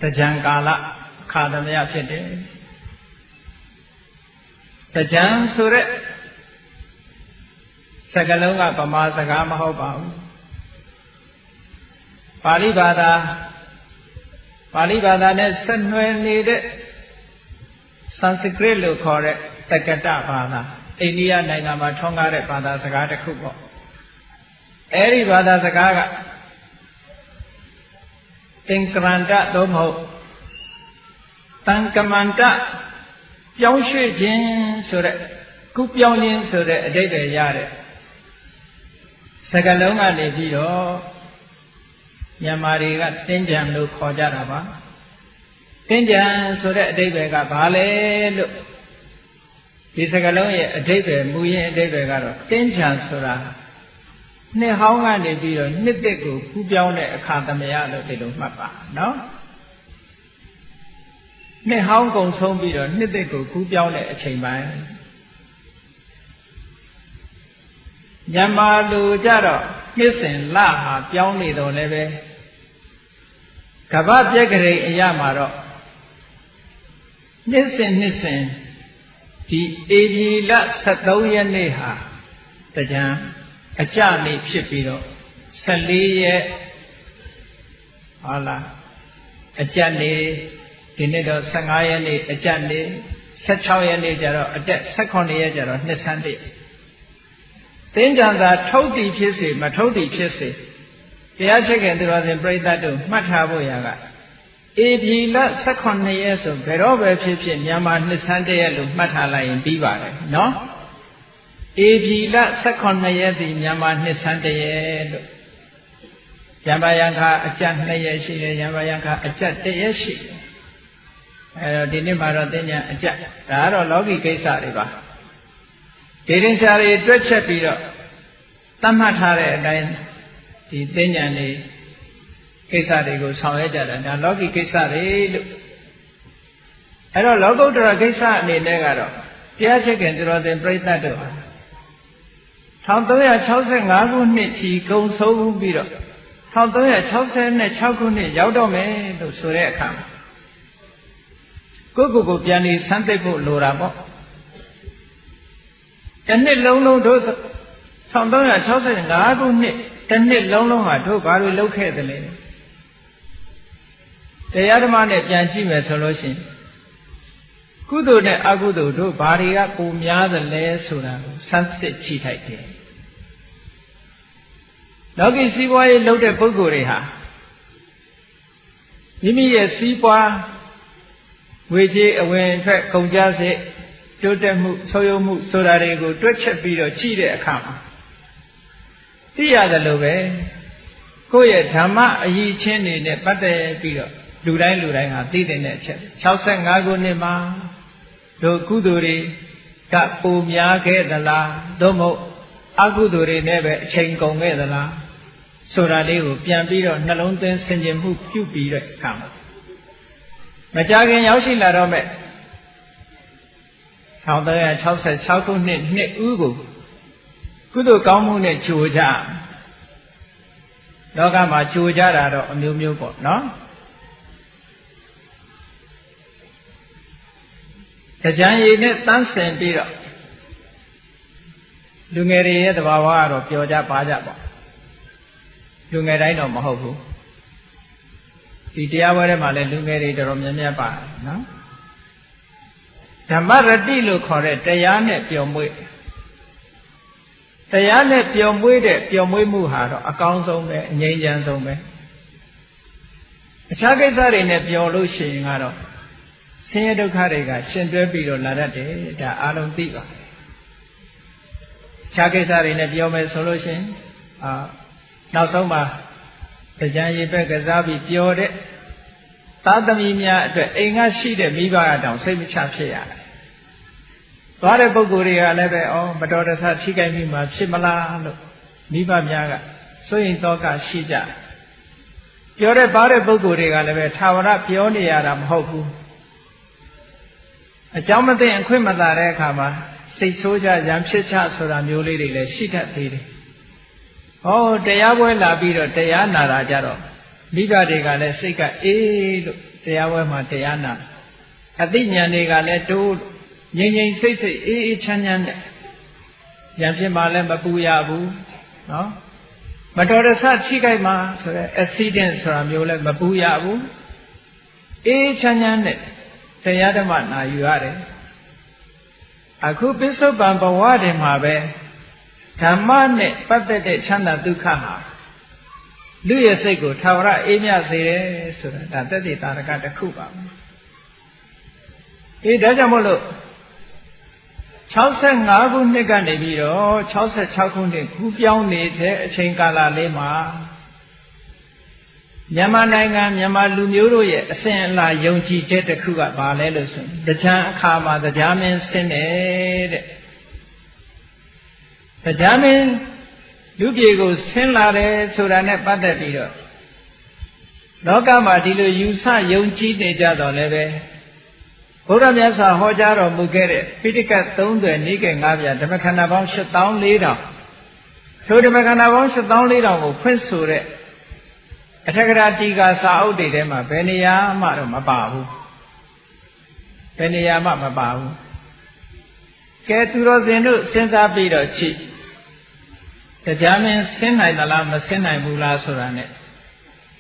Tajan Kala Kadamaya Pite Tajan Sure Sagalunga Pama Sagama Hobam Palibada ne Sanwe needed Sanskrit look correct Takata Pada India Nainama Tonga Pada Sagata Kubo Eri Pada Sagaga Tinkranta Domo Tankamanta Yoshi Jin Sure Kupyonin Sure Dede Yare Sagalunga Nevido Yamariga Tinjam look Hojaraba Tinjam Sure Debega Bale look Isagalon a Debe Muye Debegaro Tinjam Sura Ne Honga Nevido Nidegu Kubione Academia Lotilu Mapa no Ne Hong Kong Sombido Nidegu Kubione a chamber Yamalu Jaro Missing La Pioni do Neve Kabat Jagre Yamaro Nissen The Evila Satoya Neha Tajan Ajani Shipiro Saliye Allah Ajani Dinedo Sangayani Ajani Sachayani Jaro Adet Sakonia Jaro Nisandi Tinjans Toti Pisi Matoti Pisi The Achagan was in Bradado Matabo Yaga Evila Sakonia so Veroba Pipi Yama Nisandi Matala in Biva no Evila Sakonia the Yama Nisandi Yamayanka Ajan Nayashi Yamayanka Ajat Yashi Dinimaratina Ajat Daro Logi Kesariba Didn't say Dretchapiro Tamatare then the Dinyani Kesari goes however and Logi Kesari Hello Logo to a Kesa Negaro Tiachek and Rosen Braytado Tantoya Chausen Agu Nichi goes so biro Tantoya Chausen Chakuni Yaudome to Sureka Gogo Piani Santepo Lorabo And it long to Tantoya Chausen Agu Nit, and it long to Baru locate the lady. The Yadamane Pianchi solution. Kudu ne Agudu do Baria Pumia the Le Sura, Sunset Chitake. Logi Siwa loaded Buguriha. Nimi a Sipa, which a when track Konjaze, Jotemu, Soyomu, Solarego, Dretcha Bido, Chide account. The other Lobe, Koya Tama, a ye chin in a Pate Bido, Lurai, did in a chat. Chausen Ago Nema, Do Kuduri, Kapumia Gedala, Domo, Aguduri never chain gong Gedala. Soraleo, Piambido, Nalonten, Senjam, who Pupi come. Majagan Yashi Larome. How the house at Chauko Net Ugo. Kudo Kamu Net Chuja. Logama Chuja, New Mupo, no? The Jani Net Tansen Biro. Lungeri the Bawa or Pioja Pajaba. Lungerai no Mahobu. The Diaware Male Lungeri the Romania Bar, no? Tamaradi look correct, Tayane Piomwe. Tayane Piomwe, Piomwe Muharo, a council me, Nyan Zome. A Chagazar in a Piolo Shingaro. Senator Kariga, Shendra Bido Ladate, the Alon Diva. Chagazar in a Piome solution. Now, Soma, the Jani Begazabi Piode, Tadamia, the Enga Sheet, Miba, down, same chapsia. Vare Boguria, Leve, oh, but daughters had Chica Mima, Shimala, Miba Miaga, so in Toka Shija. Piore Bare Boguria, Leve, Tawara, Pionia, Hopu. A Jamate and Quimada Rekama, say Soja, Yamchicha, Sora Muli, Shita Piri. Oh, Deyawe Labido, Deyana Rajaro. မိဘတွေကလည်းစိတ်ကအေးလို့တရားဝဲမှာတရားနာအသိဉာဏ်တွေကလည်းတိုးငြိမ်ငြိမ်စိတ်စိတ်အေးအေးချမ်းချမ်းနဲ့ဉာဏ်ဖြစ်မှလည်းမပူရဘူးနော်မတော်တဆထိခိုက်မှဆိုတဲ့ accident ဆိုတာမျိုးလည်းမပူရဘူးအေးချမ်းချမ်းနဲ့တရားဓမ္မနာယူရတယ်အခုပိဿုပန်ဘဝတွေမှာပဲဓမ္မနဲ့ပတ်သက်တဲ့ချမ်းသာဒုက္ခဟာလူရဲ့စိတ်ကိုထာဝရအေးမြစေတယ်ဆိုတာဒါသက်သေတာရကတစ်ခုပါပဲဒါကြောင့်မို့လို့65ခုနှစ်ကနေပြီးတော့66ခုနှစ်ကူးပြောင်းနေတဲ့အချိန်ကာလလေးမှာမြန်မာနိုင်ငံမြန်မာလူမျိုးတို့ရဲ့အစဉ်အလာယုံကြည်ချက်တစ်ခုကဘာလဲလို့ဆိုရင်တရားအခါမှာတရားမင်းဆင်းတယ်တဲ့တရားမင်းလူပြေကိုဆင်းလာတယ်ဆိုတာနဲ့ပတ်သက်ပြီးတော့လောကမှာဒီလိုယူဆယုံကြည်နေကြတော့လည်းပဲဘုရားမြတ်စွာဟောကြားတော်မူခဲ့တဲ့ပိဋကတ်30နိကေ9ပြဓမ္မခန္ဓာပေါင်း84,000ထိုဓမ္မခန္ဓာပေါင်း84,000ကိုဖွင့်ဆိုတဲ့အထက်ကရာတီကာစာအုပ်တွေထဲမှာဘယ်နေရာမှတော့မပါဘူးဘယ်နေရာမှမပါဘူးကဲသူတော်စင်တို့စဉ်းစားပြီးတော့ကြည့်တရားမင်းဆင်းနိုင်သလားမဆင်းနိုင်ဘူးလားဆိုတာ ਨੇ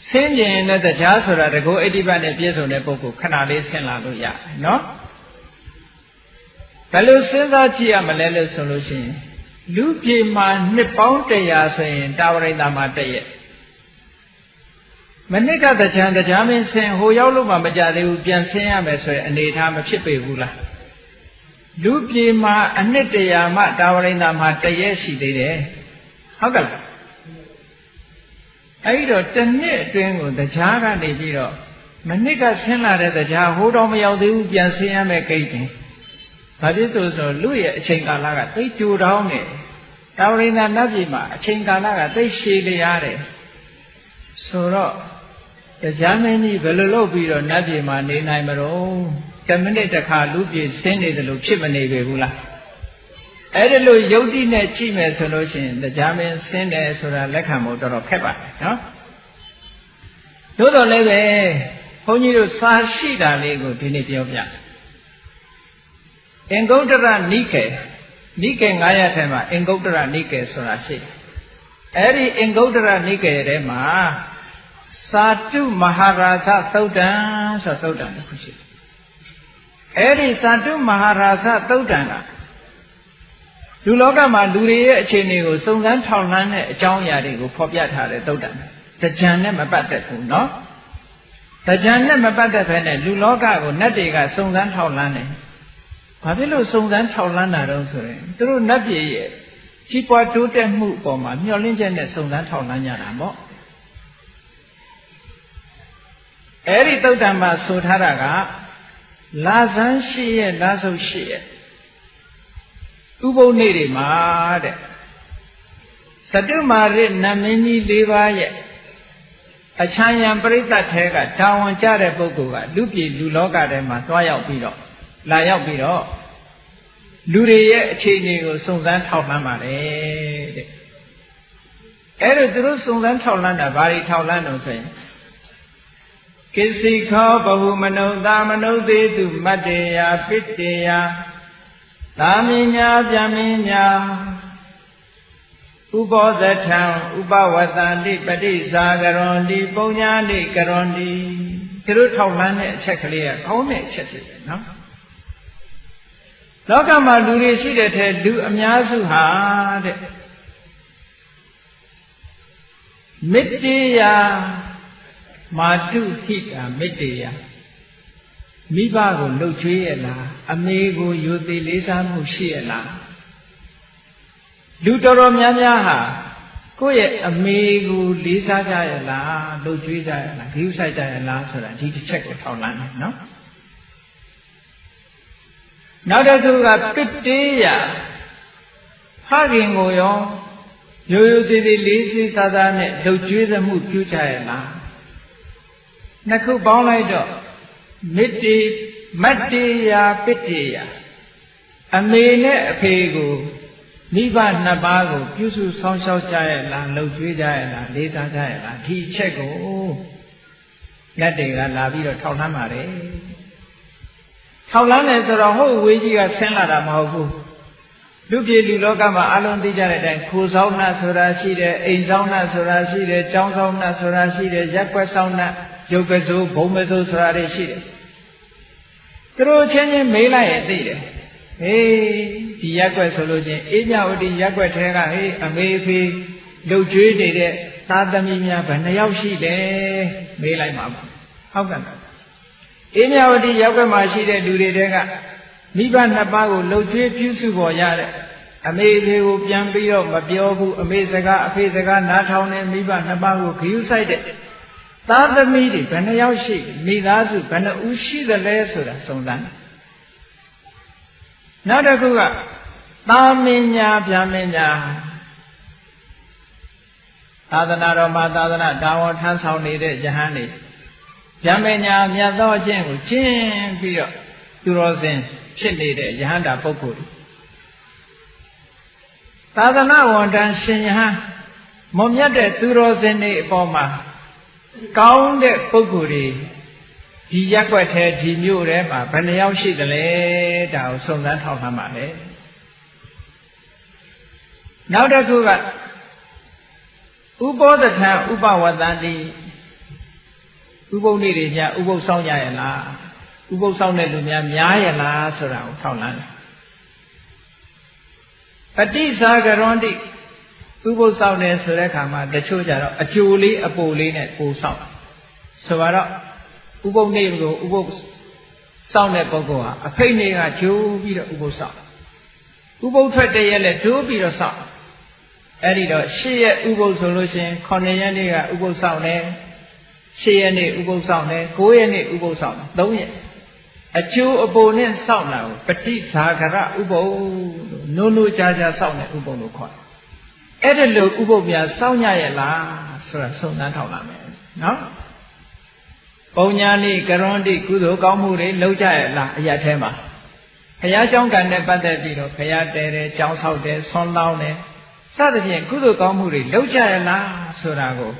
ဆင်းကျင်တဲ့တရားဆိုတာတကောဣတိပတ်နဲ့ပြည့်စုံတဲ့ပုဂ္ဂိုလ်ခဏလေးဆင်းလာလို့ရတယ်နော်ဘယ်လိုစဉ်းစားကြည့်ရမလဲလို့ဆိုလို့ရှိရင်လူပြေမှာနှစ်ပေါင်း100ဆိုရင်တာဝရိန္ဒာမှာတည့်မနစ်ကတရားမင်းဆင်းဟိုရောက်လို့မှမကြသေးဘူးပြန်ဆင်းရမယ်ဆိုရင်အနေထားမဖြစ်ပေဘူးလားလူပြေမှာအနှစ်100မှတာဝရိန္ဒာမှာတည့်ရှိသေးတယ်ဟုတ်ကဲ့အဲ့တော့တစ်နှစ်အတွင်းကိုတရားကနေပြီးတော့မနစ်ကဆင်းလာတဲ့တရားဟိုတော့မရောက်သေးဘူးပြန်ဆင်းရမယ်ကိတ်တယ်ဘာဖြစ်လို့ဆိုလူရဲ့အချိန်ကာလကသိကြိုတောင်းတယ်တာဝရိန္ဒာနတ်ပြည်မှာအချိန်ကာလကသိရှည်လျားတယ်ဆိုတော့တရားမင်းကြီးဘယ်လိုလုပ်ပြီးတော့နတ်ပြည်မှာနေနိုင်မလို့10မိနစ်တစ်ခါလူပြည်ဆင်းနေတယ်လို့ဖြစ်မနေပေဘူးလားအဲ့ဒီလိုယုတ်တိနဲ့ကြည့်မယ်ဆိုလို့ရှိရင်တရားမင်းဆင်းတယ်ဆိုတာလက်ခံဖို့တော်တော်ခက်ပါတယ်နော်သို့တော်လည်းပဲဘုန်းကြီးတို့စာရှိတာလေးကိုဒီနေ့ပြောပြအင်္ဂုတ္တရနိကေ900ထဲမှာအင်္ဂုတ္တရနိကေဆိုတာရှိတယ်အဲ့ဒီအင်္ဂုတ္တရနိကေထဲမှာသာတုမဟာရာဇသုတ်တံဆိုသုတ်တံတစ်ခုရှိတယ်အဲ့ဒီသာတုမဟာရာဇသုတ်တံကလူလောကမှာလူတွေရဲ့အခြေအနေကိုစုံစမ်းထောက်လှမ်းတဲ့အကြောင်းအရာတွေကိုဖော်ပြထားတဲ့သုတ်တံတရားနဲ့မပတ်သက်ဘူးနော်တရားနဲ့မပတ်သက်ဘဲနဲ့လူလောကကိုနတ်တွေကစုံစမ်းထောက်လှမ်းတယ်ဘာဖြစ်လို့စုံစမ်းထောက်လှမ်းတာတော့ဆိုရင်သူတို့နတ်ပြည်ရဲ့ကြီးပွားတိုးတက်မှုအပေါ်မှာမျှော်လင့်ချက်နဲ့စုံစမ်းထောက်လှမ်းကြတာပေါ့အဲ့ဒီသုတ်တံမှာဆိုထားတာကလာဇန်းရှိရဲ့လာဆုပ်ရှိရဲ့ဥပုပ်နေ့တွေမှာတဲ့သတုမာရနတ်မင်းကြီး၄ပါးရဲ့အချမ်းရံပရိသတ်ထဲကတာဝန်ကျတဲ့ပုဂ္ဂိုလ်ကလူပြည်လူလောကထဲမှာသွားရောက်ပြီးတော့လာရောက်ပြီးတော့လူတွေရဲ့အခြေအနေကိုစုံစမ်းထောက်လှမ်းပါတယ်တဲ့အဲ့တော့သူတို့စုံစမ်းထောက်လှမ်းတာဘာတွေထောက်လှမ်းတော့ဆိုရင်ကိစီခောဘဟုမနုဿာမနုသေတုမတ္တေယပိတ္တေယသာမင်းညာဗျမင်းညာဥပောသထံဥပဝတ္တန္တိပฏิစာကရွန်တိပုံညာတိကရွန်တိသူတို့ထောက်လှမ်းတဲ့အချက်ကလေးကကောင်းတဲ့အချက်ဖြစ်တယ်နော်လောကမှာလူတွေရှိတဲ့ထဲလူအများစုဟာတဲ့မေတ္တေယမာတုဟိတာမေတ္တေယမိဘကိုလှုပ်ကြွေးရလားအမေကိုယိုသေးလေးစားမှုရှိရလားလူတော်တော်များများဟာကိုယ့်ရဲ့အမေကိုလေးစားကြရလားလှုပ်ကြွေးကြရလားဂရုစိုက်ကြရလားဆိုတာဒီတစ်ချက်ကိုထောက်လှမ်းတယ်နော်နောက်တစ်ခုကပစ်တေးရဖခင်ကိုရောရိုးရိုးသေးသေးလေးလေးစားစားနဲ့လှုပ်ကြွေးသမှုပြုကြရလားနှစ်ခုပေါင်းလိုက်တော့မတ္တေယပစ်တေယအမေနဲ့အဖေကိုမိဘနှစ်ပါးကိုပြုစုဆောင်းရှောက်ကြရလားလှုပ်ကြွေးကြရလားလေးစားကြရလားဒီအချက်ကို နတ်တွေကလာပြီးတော့ထောက်လှမ်းပါတယ်ထောက်လှမ်းတယ်ဆိုတော့ဟုတ်ဝေးကြီးကဆင်းလာတာမဟုတ်ဘူးလူပြည်လူလောကမှာအလုံးသိကြတဲ့အတိုင်းခိုးဆောင်နှတ်ဆိုတာရှိတယ်အိမ်ဆောင်နှတ်ဆိုတာရှိတယ်ကျောင်းဆောင်နှတ်ဆိုတာရှိတယ်ရက်ွက်ဆောင်နှတ်ရုပ်ကစိုးဘုံမစိုးဆိုတာတွေရှိတယ်သူတို့ချင်းချင်းမေးလိုက်ရင်သိတယ်ဟေးဒီရက်ွက်ဆိုလို့ချင်းအေးမြဝတီရက်ွက်ထဲကဟေးအမေအဖေလှုပ်ကြွေးနေတဲ့သားသမီးများဘယ်နှယောက်ရှိတယ်မေးလိုက်မှာဟုတ်ကဲ့အေးမြဝတီရက်ွက်မှာရှိတဲ့လူတွေတဲကမိဘနှစ်ပါးကိုလှုပ်ကြွေးပြုစုပေါ်ရတဲ့အမေအဖေကိုပြန်ပြီးတော့မပြောဘူးအမေစကားအဖေစကားနားထောင်နေမိဘနှစ်ပါးကိုဂရုစိုက်တဲ့သားသမီးတွေဘယ်နှယောက်ရှိမိသားစုဘယ်နှဦးရှိသလဲဆိုတာစုံစမ်းနောက်တစ်ခုကသာမင်ညာဗျာမင်ညာသာသနာတော်မှာသာသနာတာဝန်ထမ်းဆောင်နေတဲ့ယဟန်တွေဗျာမင်ညာမြတ်သောအကျင့်ကိုကျင့်ပြီးတော့သူတော်စင်ဖြစ်နေတဲ့ယဟန္တာပုဂ္ဂိုလ်သာသနာဝန်ထမ်းရှင်ယဟန်မွန်မြတ်တဲ့သူတော်စင်တွေအပေါ်မှာကောင်းတဲ့ပုဂ္ဂိုလ်တွေဒီရက်ွက်ထဲဒီမြို့ထဲမှာဘယ်နှယောက်ရှိသလဲဒါကိုစုံစမ်းထောက်လှမ်းပါလေနောက်တစ်ခုကဥပောဒထံဥပဝတ္တတိဥပုပ်နေ့တွေများဥပုပ်ဆောင်ရရဲ့လားဥပုပ်ဆောင်တဲ့လူများရဲ့လားဆိုတာကိုထောက်လှမ်းတယ်ပฏิစာကရွန်တိဥပုပ်ဆောင်တယ်ဆိုတဲ့အခါမှာတချို့ကြတော့အကျိုးလေးအပိုလေးနဲ့ပို့ဆောင်ဆိုတော့ဥပုပ်နေ့ကိုဥပုပ်ဆောင်တဲ့ပုဂ္ဂိုလ်ဟာအဖိတ်နေ့ကကျိုးပြီးတော့ဥပုပ်ဆောင်ဥပုပ်ထွက်တဲ့ရက်လည်းကျိုးပြီးတော့ဆောင်အဲ့ဒီတော့8ရက်ဥပုပ်ဆိုလို့ရှိရင်9ရက်နေ့ကဥပုပ်ဆောင်တယ်8ရက်နေ့ဥပုပ်ဆောင်တယ်9ရက်နေ့ဥပုပ်ဆောင်တယ်3ရက်အကျိုးအပိုနဲ့စောင့်တာကိုပฏิဇာကရဥပုပ်လို့နိုးကြားစောင့်တဲ့ဥပုပ်လို့ခေါ်တယ်အဲ့ဒါလို့ဥပုပ်များစောင့်ရရဲ့လားဆိုတာစုံစမ်းထောက်လာမယ်နော်ပုံညာနိကရွန်တိကုသိုလ်ကောင်းမှုတွေလုပ်ကြရဲ့လားအရာထဲမှာဘုရားကျောင်းကံနဲ့ပတ်သက်ပြီးတော့ဘုရားတဲတယ်ကျောင်းဆောက်တယ်ဆွမ်းလောင်းတယ်စသဖြင့်ကုသိုလ်ကောင်းမှုတွေလုပ်ကြရဲ့လားဆိုတာကို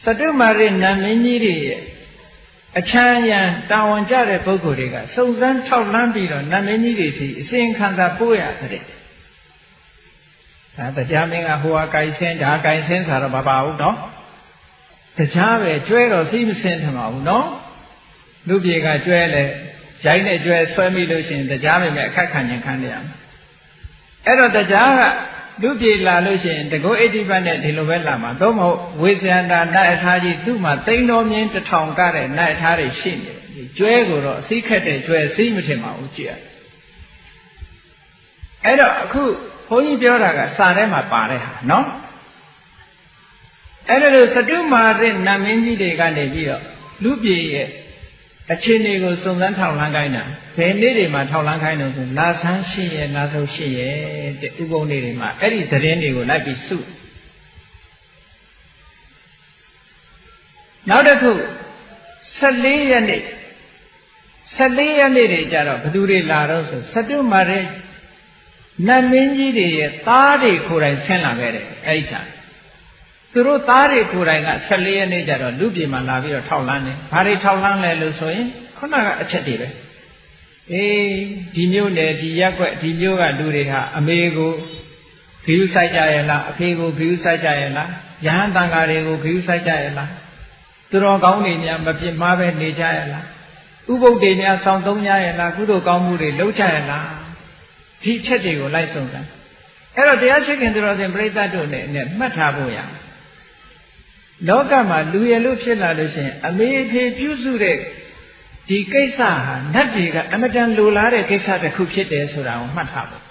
စတုမာရိနတ်မင်းကြီးတွေရဲ့အချမ်းရံတာဝန်ကျတဲ့ပုဂ္ဂိုလ်တွေကစုံစမ်းထောက်လှမ်းပြီးတော့နတ်မင်းကြီးတွေစီအစဉ်ခံစာပို့ရတဲ့ဒါတရားမင်းကဟိုဟာကိုင်ဆင်းဒါကိုင်ဆင်းဆိုတော့မပါဘူးနော်တရားပဲကျွဲတော့သိမစင်းထမှာဘူးနော်လူပြေကကျွဲလဲရိုင်းနဲ့ကျွဲဆွဲမိလို့ရှိရင်တရားပဲမဲ့အခက်ခံရင်ခံရမယ်အဲ့တော့တရားကလူပြေလာလို့ရှိရင်တကောအိဋ္ဌိပတ်နဲ့ဒီလိုပဲလာမှာသို့မဟုတ်ဝေဇယန္တာနတ်အထာကြီးသူ့မှာသိန်းတော်မြင်း1000ကတဲ့နတ်အထာတွေရှိနေတယ်ကျွဲကိုတော့အစိခက်တဲ့ကျွဲစိမထင်ပါဘူးကြည့်ရအဲ့တော့အခုဘုန်းကြီးပြောတာကစာထဲမှာပါတဲ့ဟာနော်အဲ့ဒါလို့စတုမာရိနတ်မင်းကြီးတွေကနေပြီးတော့လူပြေရဲ့အခြေအနေကိုစုံစမ်းထောက်လှမ်းခိုင်းတာဘယ်နေ့တွေမှာထောက်လှမ်းခိုင်းလို့ဆိုလာဆန်းရှိရဲ့လာဆုံးရှိရဲ့တဲ့ဥပုံနေ့တွေမှာအဲ့ဒီသတင်းတွေကိုလိုက်ပြီးစုနောက်တစ်ခု14ရက်နေ့တွေကြတော့ဘသူတွေလာတော့ဆိုစတုမာရိနတ်မင်းကြီးတွေရဲ့သားတွေကိုယ်တိုင်ဆင်းလာခဲ့တယ်အဲ့ဒီကသူတို့သားတွေကိုယ်တိုင်က14ရက်နေ့ကျတော့လူပြည်မှာလာပြီးတော့ထောက်လှမ်းတယ်။ဘာတွေထောက်လှမ်းလဲလို့ဆိုရင်ခုနကအချက်တွေပဲ။အေးဒီမျိုးနဲ့ဒီရက်ွက်ဒီမျိုးကလူတွေဟာအမေကိုဂရုစိုက်ကြရဲ့လားအဖေကိုဂရုစိုက်ကြရဲ့လားယဟန်တန်ဃာတွေကိုဂရုစိုက်ကြရဲ့လားသူတော်ကောင်းတွေများမပြစ်မှားပဲနေကြရဲ့လားဥပုပ်တွေများဆောင်သုံးကြရဲ့လားကုသိုလ်ကောင်းမှုတွေလုပ်ကြရဲ့လားဒီချက်တွေကိုလိုက်စုံစမ်းအဲ့တော့တရားရှိခင်သူတော်စင်ပြိဿတ်တို့နဲ့မှတ်ထားဖို့ရလောကမှာလူရလို့ဖြစ်လာလို့ရှိရင်အမေအဖေပြုစုတဲ့ဒီကိစ္စဟာနတ်တွေကအမတန်လိုလားတဲ့ကိစ္စတစ်ခုဖြစ်တယ်ဆိုတာကိုမှတ်ထားဖို့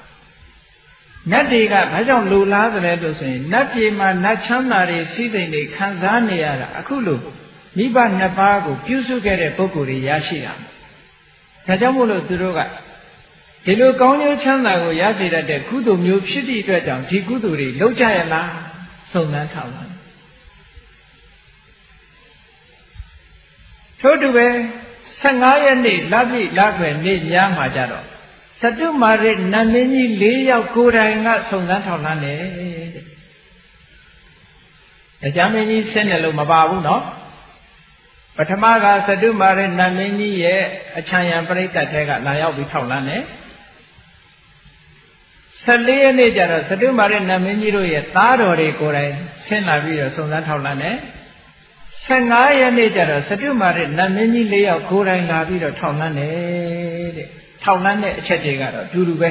နတ်တွေကဘာကြောင့်လိုလားသလဲလို့ဆိုရင်နတ်ပြည်မှာနတ်ချမ်းသာတွေစီးစိမ်တွေခံစားနေရတာအခုလို့မိဘနှစ်ပါးကိုပြုစုခဲ့တဲ့ပုဂ္ဂိုလ်တွေရရှိတာဒါကြောင့်မို့လို့သူတို့ကဒီလိုကောင်းကျိုးချမ်းသာကိုရစေတတ်တဲ့ကုသိုလ်မျိုးဖြစ်သည့်အတွက်ကြောင့်ဒီကုသိုလ်တွေလုပ်ကြရလားစုံစမ်းထောက်ပါထို့တူပဲ15ရက်နေ့လပြည့်လခွေနေ့ညမှာကြတော့စတုမာရိနတ်မင်းကြီး4ယောက်ကိုယ်တိုင်ကစုံစမ်းထောက်လှမ်းတယ်တဲ့။တရားမင်းကြီးဆင်းတယ်လို့မပါဘူးနော် ပထမကသတုမာရနတ်မင်းကြီးရဲ့အချမ်းရံပရိသတ်ထဲကလာရောက်ပြီးထောက်လန်းတယ်14 ရက်နေ့ကျတော့သတုမာရနတ်မင်းကြီးတို့ရဲ့သားတော်တွေကိုယ်တိုင်ဆင်းလာပြီးတော့စုံစမ်းထောက်လန်းတယ်15 ရက်နေ့ကျတော့သတုမာရနတ်မင်းကြီး4 ယောက်ကိုယ်တိုင်လာပြီးတော့ထောက်လန်းတယ်တဲ့ထောက်လန်းတဲ့အချက်တွေကတော့တူတူပဲ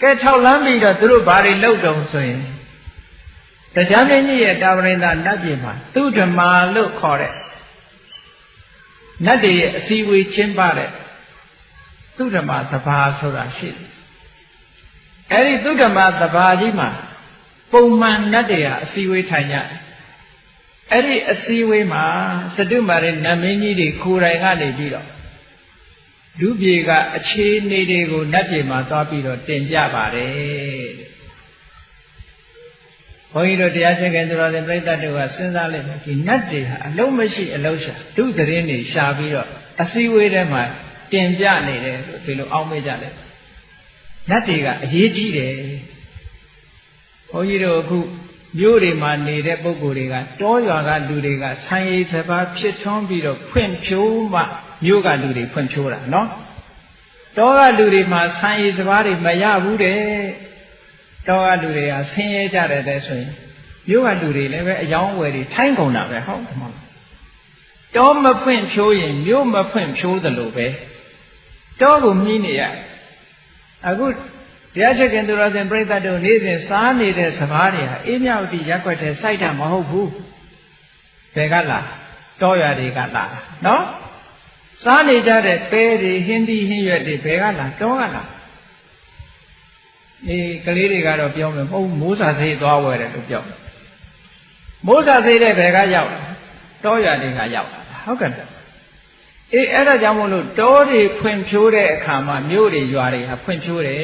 ကဲထောက်လန်းပြီးတော့သူတို့ဘာတွေလုပ်တုံဆိုရင်တရားမင်းကြီးရဲ့တာဝရိန္ဒနတ်ပြည်မှာသူဓမ္မာလို့ခေါ်တဲ့နတ်တွေရဲ့အစည်းအဝေးကျင်းပတဲ့သူဓမ္မာသဘာဆိုတာရှိတယ်အဲဒီသူဓမ္မာသဘာကြီးမှာပုံမှန်နတ်တွေဟာအစည်းအဝေးထိုင်ကြတယ်အဲ့ဒီအစည်းအဝေးမှာသတုမာရနတ်မင်းကြီးတွေကိုယ်တိုင်ကနေပြီးတော့လူပြေကအခြေအနေတွေကိုနတ်ပြည်မှာသွားပြီးတော့တင်ပြပါတယ်ဘုန်းကြီးတို့တရားကျင့်ကြံတော်တဲ့ပြိဿတို့ကစဉ်းစားလိုက်မယ်ဒီနတ်တွေဟာအလုံးမရှိအလုံးရှာဒုသတင်းတွေရှာပြီးတော့အစည်းအဝေးထဲမှာတင်ပြနေတယ်လို့ဒီလိုအောက်မေ့ကြတယ်နတ်တွေကအရေးကြီးတယ်ဘုန်းကြီးတို့အခုမြို့တွေမှာနေတဲ့ပုဂ္ဂိုလ်တွေကတောရွာကလူတွေကဆံရည်စပါးဖြစ်ထွန်းပြီးတော့ဖွင့်ဖြိုးမှမြို့ကလူတွေဖွင့်ဖြိုးတာနော်တောကလူတွေမှာဆံရည်စပါးတွေမရဘူးတဲ့တောကလူတွေကဆင်းရဲကြတယ်တဲ့ဆိုရင်မြို့ကလူတွေလည်းပဲအယောင်းဝယ်တွေထိုင်းကုန်တာပဲဟုတ်မလားတောမဖွင့်ဖြိုးရင်မြို့မဖွင့်ဖြိုးသလိုပဲတောကိုမြည်နေရအခုတရားချက်ခင်သူတော်စင်ပြိဿတို့နေ့စဉ်စားနေတဲ့စကားတွေဟာအေးမြောက်တိရက်ွက်တဲ့စိုက်တာမဟုတ်ဘူးဘယ်ကလာတောရွာတွေကလာနော်စားနေကြတဲ့ပဲတွေဟင်းသီးဟင်းရွက်တွေဘယ်ကလာတောကလာကလေးတွေကတော့ပြောမယ်ဟုတ်မိုးစာသေးသွားဝယ်တယ်လို့ပြောမိုးစာသေးတဲ့ဘယ်ကရောက်လာတောရွာတွေကရောက်လာဟုတ်ကဲ့အဲ့ဒါကြောင့်မို့လို့တောတွေဖွင့်ဖြိုးတဲ့အခါမှာမြို့တွေရွာတွေဟာဖွင့်ဖြိုးတယ်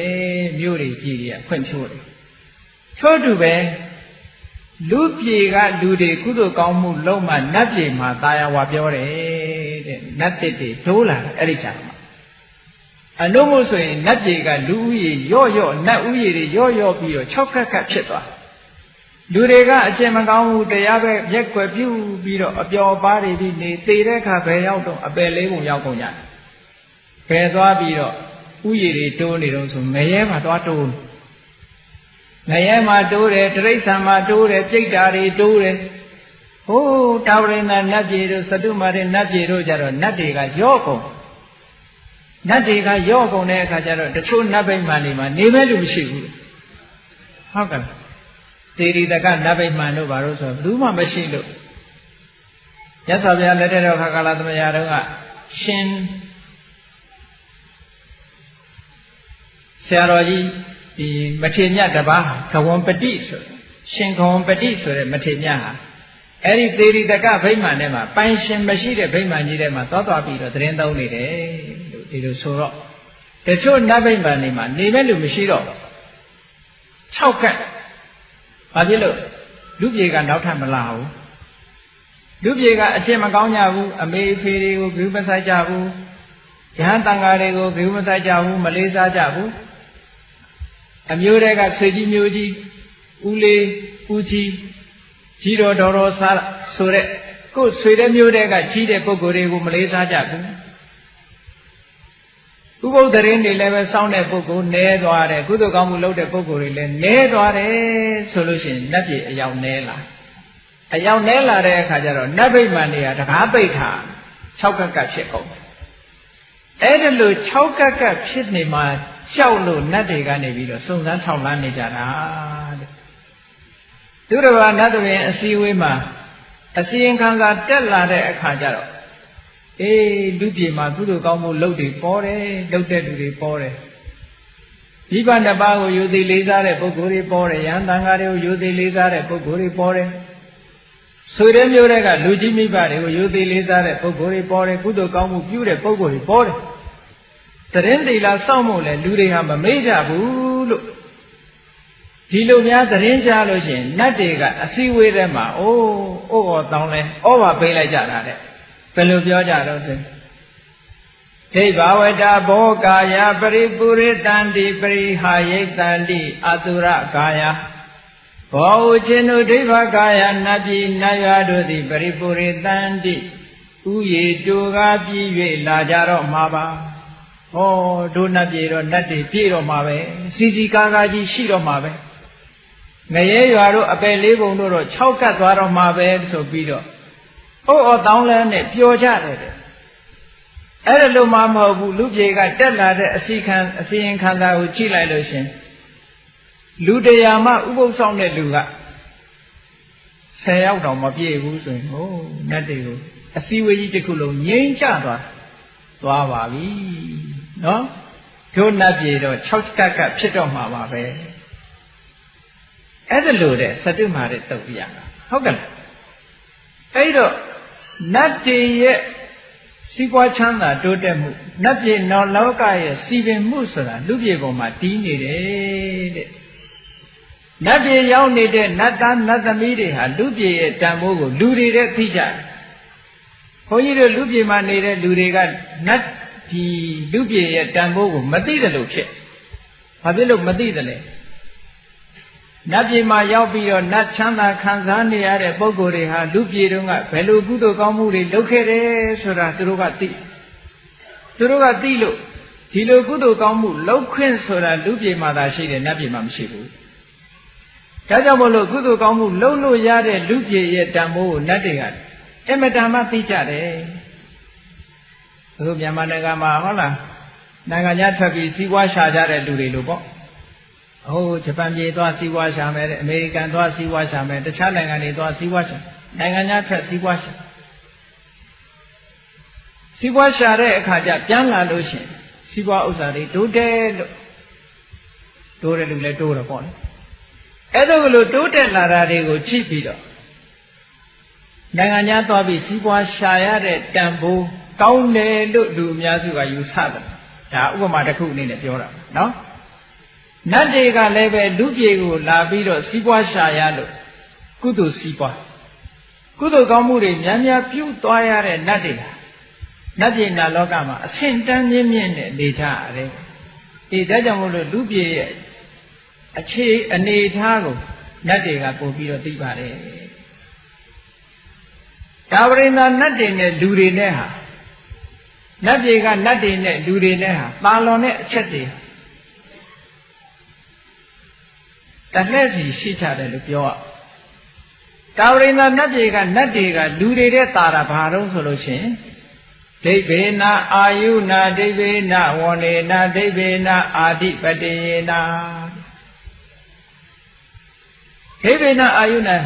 မြို့တွေကြီးတွေကဖွင့်ဖြိုးတယ်ထို့တူပဲလူပြေကလူတွေကုသိုလ်ကောင်းမှုလုံးမှနတ်ပြေမှာတာယာဝါပြောတယ်တဲ့နတ်တစ်တွေဒိုးလာအဲ့ဒီကြမှာအနုမို့ဆိုရင်နတ်ပြေကလူဦးရေရော့နတ်ဦးရေတွေရော့ပြီးတော့၆ခက်ခက်ဖြစ်သွားလူတွေကအကျင့်မကောင်းဘူးတရားပဲရက်ွယ်ပြုပြီးတော့အပျော်ပါးတွေပြီးနေသေတဲ့အခါဘယ်ရောက်တော့အပယ်လေးပုံရောက်ကုန်ကြဘယ်သွားပြီးတော့ဥယျာဉ်တွေတိုးနေတော့ဆိုငရဲမှာသွားတိုးငရဲမှာတိုးတယ်တိရစ္ဆာန်မှာတိုးတယ်ပြိတ္တာတွေတိုးတယ်ဟိုးတာဝရိန္ဒနတ်ပြည်တို့သတုမာရနတ်ပြည်တို့ကြတော့နတ်တွေကရော့ကုန်နတ်တွေကရော့ကုန်တဲ့အခါကျတော့တချို့နတ်ဗိမာန်တွေမှာနေမဲ့လူမရှိဘူးဟုတ်ကဲ့သေရီတကနတ်ဗိမာန်တို့ဘာလို့ဆိုဘူးမှမရှိလို့မြတ်စွာဘုရားလက်ထက်တော်ခါကာလသမယတော်ကရှင်ဆရာတော်ကြီးဒီမထေရမြတ်တပါးခဝံပတိဆိုရှင်ခဝံပတိဆိုတဲ့မထေရမြတ်ဟာအဲ့ဒီသေရီတကဗိမာန်ထဲမှာပိုင်ရှင်မရှိတဲ့ဗိမာန်ကြီးထဲမှာသွားပြီးတော့သတင်းသုံးနေတယ်လို့ဒီလိုဆိုတော့တချို့နတ်ဗိမာန်တွေမှာနေမဲ့လူမရှိတော့6ခက်ဘာဖြစ်လို့လူပြေကနောက်ထပ်မလာဘူးလူပြေကအကျင့်မကောင်းကြဘူးအမေဖေတွေကိုဂရုမစိုက်ကြဘူးယဟန်တန်ဃာတွေကိုဂရုမစိုက်ကြဘူးမလေးစားကြဘူးအမျိုးတွေကဆွေကြီးမျိုးကြီးဦးလေးဦးကြီးကြီးတော်တော်စားဆိုတဲ့ကိုယ်ဆွေတဲ့မျိုးတွေကကြီးတဲ့ပုဂ္ဂိုလ်တွေကိုမလေးစားကြဘူးဥပုသ္တရင်တွေလည်းပဲစောင့်တဲ့ပုဂ္ဂိုလ်နည်းသွားတယ်ကုသိုလ်ကောင်းမှုလုပ်တဲ့ပုဂ္ဂိုလ်တွေလည်းနည်းသွားတယ်ဆိုလို့ရှိရင်နတ်ပြည်အယောင်နည်းလာအယောင်နည်းလာတဲ့အခါကျတော့နတ်ဗိမာန်တွေကတကားပိတ်ထား6ကက်ကဖြစ်ကုန်တယ်အဲ့ဒါလို့6ကက်ကဖြစ်နေမှကြောက်လို့နတ်တွေကနေပြီးတော့စုံစမ်းထောက်လန်းနေကြတာတဲ့သူတော်ဘာနတ်တွေအစည်းအဝေးမှာအစီရင်ခံစာတက်လာတဲ့အခါကျတော့လူပြေမှာကုသိုလ်ကောင်းမှုလုပ်တွေပေါ်တယ်လုပ်တဲ့လူတွေပေါ်တယ်မိဘနှစ်ပါးကိုယူသည်လေးစားတဲ့ပုဂ္ဂိုလ်တွေပေါ်တယ်ယဟန်တန်ဃာတွေကိုယူသည်လေးစားတဲ့ပုဂ္ဂိုလ်တွေပေါ်တယ်ဆွေတဲ့မျိုးတွေကလူကြီးမိဘတွေကိုယူသည်လေးစားတဲ့ပုဂ္ဂိုလ်တွေပေါ်တယ်ကုသိုလ်ကောင်းမှုပြုတဲ့ပုဂ္ဂိုလ်တွေပေါ်တယ်သတင်းသီလစောင့်ဖို့လဲလူတွေဟာမမေ့ကြဘူးလို့ဒီလိုများသတင်းကြားလို့ရှိရင်နတ်တွေကအစည်းအဝေးထဲမှာအိုးတောင်းလဲဩဘာပေးလိုက်ကြတာတဲ့ဘယ်လိုပြောကြတော့ဆိုဒိဗဝတဘောကာယပရိပုရိတန္တိပရိဟာယိတန္တိအတုရကာယဘောဥချင်းတို့ဒိဗကာယနတ်ပြည်နတ်ရွာတို့သည်ပရိပုရိတန္တိ ဥယေတူကားပြီး၍လာကြတော့မှာပါဟောဒုနတ်ပြေတော့နတ်တွေပြေတော့မှာပဲစီစီကားကားကြီးရှိတော့မှာပဲငရဲရွာတို့အပယ်လေးပုံတို့တော့6ကတ်သွားတော့မှာပဲဆိုပြီးတော့ဩတောင်းလဲနဲ့ပျော်ကြတယ်တဲ့အဲ့ဒါလို့မှမဟုတ်ဘူးလူပြေကတက်လာတဲ့အစီရင်ခံစာကိုကြည့်လိုက်လို့ရှင်လူတရားမှဥပုသ်ဆောင်တဲ့လူက10ယောက်တောင်မပြည့်ဘူးဆိုရင်ဟိုနတ်တွေကိုအစည်းအဝေးကြီးတစ်ခုလုံးငြိမ်းချသွားပါပြီနော်ဒုနတ်ပြေတော့6ကတ်ကဖြစ်တော့မှာပါပဲအဲ့ဒါလို့တဲ့စတုမာတဲ့တုတ်ပြရတာဟုတ်ကဲ့အဲ့တော့နတ်တွေရဲ့စီးပွားချမ်းသာတိုးတက်မှုနတ်ပြည်နောက်လောကရဲ့စီပင်မှုဆိုတာလူပြည်ပေါ်မှာတည်နေတယ်တဲ့နတ်ပြည်ရောက်နေတဲ့နတ်သားနတ်သမီးတွေဟာလူပြည်ရဲ့တန်ဖိုးကိုလူတွေတဲ့သိကြတယ်ဘုန်းကြီးတို့လူပြည်မှာနေတဲ့လူတွေကနတ်ဒီလူပြည်ရဲ့တန်ဖိုးကိုမသိတယ်လို့ဖြစ်ဘာဖြစ်လို့မသိတယ်လဲနတ်ပြည်မှာရောက်ပြီးတော့နတ်ချမ်းသာခံစားနေရတဲ့ပုဂ္ဂိုလ်တွေဟာလူပြည်တုန်းကဘယ်လိုကုသိုလ်ကောင်းမှုတွေလုပ်ခဲ့တယ်ဆိုတာသူတို့ကသိလို့ဒီလိုကုသိုလ်ကောင်းမှုလုပ်ခွင့်ဆိုတာလူပြည်မှာသာရှိတယ်နတ်ပြည်မှာမရှိဘူးဒါကြောင့်မို့လို့ကုသိုလ်ကောင်းမှုလုပ်လို့ရတဲ့လူပြည်ရဲ့တန်ဖိုးကိုနတ်တွေကအမတန်မှသိကြတယ်တို့မြန်မာနိုင်ငံမှာဟုတ်လားနိုင်ငံခြားထွက်ပြီးစီးပွားရှာကြတဲ့လူတွေလို့ပေါ့ဟိုဂျပန်ပြည်သွားစီးပွားရှာမယ်တဲ့အမေရိကန်သွားစီးပွားရှာမယ်တခြားနိုင်ငံတွေသွားစီးပွားရှာနိုင်ငံခြားထွက်စီးပွားရှာတဲ့အခါကျပြန်လာလို့ရှိရင်စီးပွားဥစ္စာတွေတိုးတယ်လို့တိုးတယ်လို့လည်းတိုးတော့ပေါ့လေအဲ့ဒါကလို့တိုးတက်လာတာတွေကိုကြည့်ပြီးတော့နိုင်ငံခြားသွားပြီးစီးပွားရှာရတဲ့တန်ဖိုးကောင်းတယ်လို့လူအများစုကယူဆတယ်ဒါဥပမာတစ်ခုအနေနဲ့ပြောတာနော်နတ်တွေကလည်းပဲလူပြေကိုလာပြီးတော့စီးပွားရှာရလို့ကုသိုလ်စီးပွားကုသိုလ်ကောင်းမှုတွေများများပြုသွားရတဲ့နတ်တွေနတ်ပြည်နာလောကမှာအဆင့်တန်းမြင့်မြင့်နဲ့နေကြရတယ်ဒီဒါကြောင့်မို့လို့လူပြေရဲ့အခြေအနေထားကိုနတ်တွေကပို့ပြီးတော့သိပါတယ်ဒါဝရိန္ဒနတ်တွေနဲ့လူတွေနဲ့ဟာနတ်တွေကနတ်တွေနဲ့လူတွေနဲ့ဟာပါလွန်တဲ့အချက်တွေတလှည့်စီရှိကြတယ်လို့ပြောရတာဝရိန္ဒနတ်တွေကနတ်တွေကလူတွေတဲ့တာတာဘာတော့ဆိုလို့ရှိရင်ဒိဗ္ဗေနအာယုနာဒိဗ္ဗေနဝန္ဒေနဒိဗ္ဗေနအာတိပတေနာဒိဗ္ဗေနအာယုနာ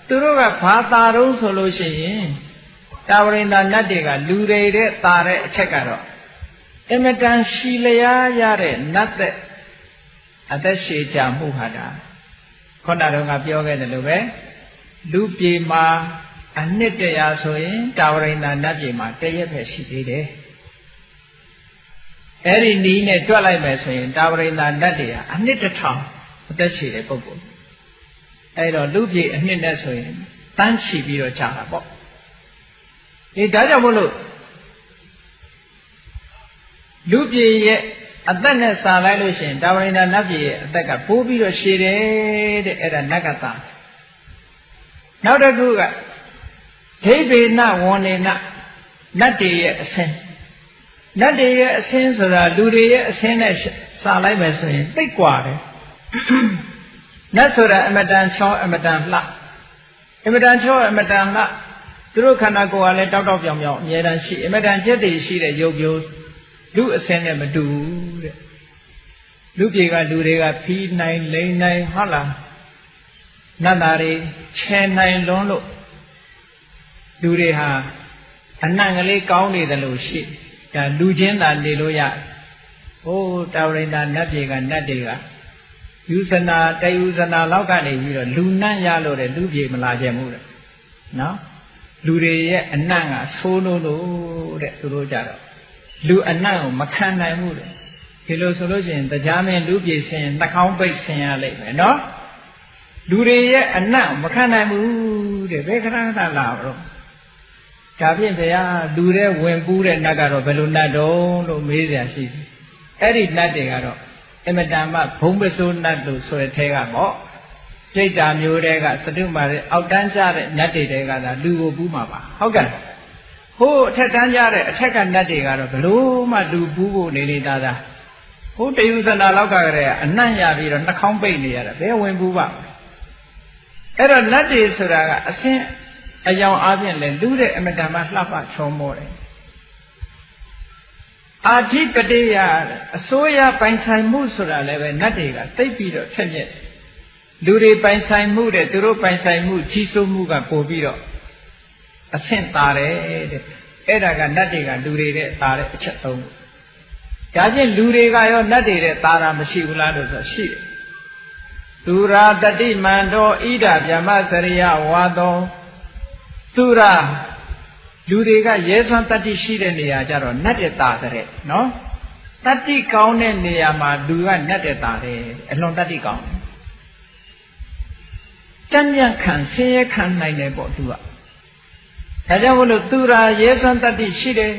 သူတို့ကဘာတာတော့ဆိုလို့ရှိရင်တာဝရိန္ဒနတ်တွေကလူတွေတဲ့တာတဲ့အချက်ကတော့အမတန်ရှိလျားရတဲ့နတ်တဲ့အသက်ရှည်ကြမှုဟာဒါခုနကတော့ငါပြောခဲ့တယ်လို့ပဲလူပြေမှာအနှစ်တရာဆိုရင်တာဝရိန္ဒနတ်ပြေမှာတရက်ပဲရှိသေးတယ်အဲ့ဒီနီးနဲ့တွက်လိုက်မယ်ဆိုရင်တာဝရိန္ဒနတ်တွေဟာအနှစ်1000အသက်ရှည်တဲ့ပုဂ္ဂိုလ်အဲ့တော့လူပြေအနှစ်နဲ့ဆိုရင်တန်းချီပြီးတော့ကြာတာပေါ့ဒီဒါကြောင့်မို့လို့လူပြေရဲ့အသက်နဲ့စာလိုက်လို့ရှိရင်တာဝရိန္ဒနတ်ပြည်ရဲ့အသက်ကပိုးပြီးတော့ရှည်တယ်တဲ့အဲ့ဒါနဂတနောက်တစ်ခုကဒိဗ္ဗေနဝန္ဒေနနတ်တွေရဲ့အဆင်းနတ်တွေရဲ့အဆင်းဆိုတာလူတွေရဲ့အဆင်းနဲ့စာလိုက်မယ်ဆိုရင်သိပ်กว่าတယ်နတ်ဆိုတာအမတန်ချောအမတန်လှအမတန်ချောအမတန်လှသူတို့ခန္ဓာကိုယ်ကလည်းတောက်တောက်ပြောင်ပြောင်အမြဲတမ်းရှိအမတန်ချက်တည်ရှိတဲ့ရုပ်မျိုးလူအစင်းနဲ့မတူဘူးတဲ့လူပြေကလူတွေကဖီးနိုင်လိမ့်နိုင်ဟုတ်လားနတ်သားတွေချဲနိုင်လွန်းလို့လူတွေဟာအနံ့ကလေးကောင်းနေတယ်လို့ရှိဒါလူချင်းသာနေလို့ရဟိုးတာဝရိန္ဒနတ်ပြေကနတ်တွေကယူဇနာတယူဇနာလောက်ကနေပြီးတော့လူနတ်ရလို့တဲ့လူပြေမလာကြဘူးတဲ့နော်လူတွေရဲ့အနံ့ကဆိုးလို့တဲ့သူတို့ကြတော့လူအနံ့ကိုမခံနိုင်ဘူးတဲ့ဒီလိုဆိုလို့ရှိရင်တရားမင်းလူပြေဆင်းနှာခေါင်းပိတ်ဆင်းရလိမ့်မယ်နော်လူတွေရဲ့အနံ့မခံနိုင်ဘူးတဲ့ဘယ်ခဏခဏလာတော့ဒါဖြင့်ဗျာလူတဲ့ဝင်ပူးတဲ့နတ်ကတော့ဘယ်လိုနတ်တုံးလို့မေးစရာရှိတယ်အဲ့ဒီနတ်တွေကတော့အမတန်မှဘုံပစိုးနတ်လို့ဆိုတဲ့ထဲကပေါ့စိတ်ဓာမျိုးတွေကစတုမာတဲ့အောက်တန်းကျတဲ့နတ်တွေကသာလူကိုပူးမှာပါဟုတ်ကဲ့ဟ hô thét tán ra đấy thét cả nát đi cả rồi lú mà đủ bù này đi ta ra hô tiêu dân là lão cả cái anh nãy giờ đi rồi nó không bị này rồi bé quên bù vào cái đó nát đi rồi là anh ai giàu ai biển lên đủ đấy em đã mà lắp vào cho mua đấy à thì cái đấy à số ya bánh sai mua rồi là về nát đi cả tây bị rồi thêm nhẹ đủ đấy bánh sai mua đấy từ đó bánh sai mua chi số mua cả bù bị rồi anh ta đấy cái đó cái nát đi cả đủ đấy ta đấy chất tông cái gì đủ đấy cái đó nát đi đấy ta làm mà xíu là được rồi xíu tu ra tati mando ida vyama sariya wado tu raလူတွေကရဲစွမ်းတတ္တိရှိတဲ့နေရာကြတော့နတ်တဲ့တာတဲ့နော်တတ္တိကောင်းတဲ့နေရာမှာလူကနတ်တဲ့တာတဲ့အလွန်တတ္တိကောင်းကြံ့ကြံ့ခံဆင်းရဲခံနိုင်တယ်ပေါ့သူကဒါကြောင့်မလို့သူရာရဲစွမ်းတတ္တိရှိတယ်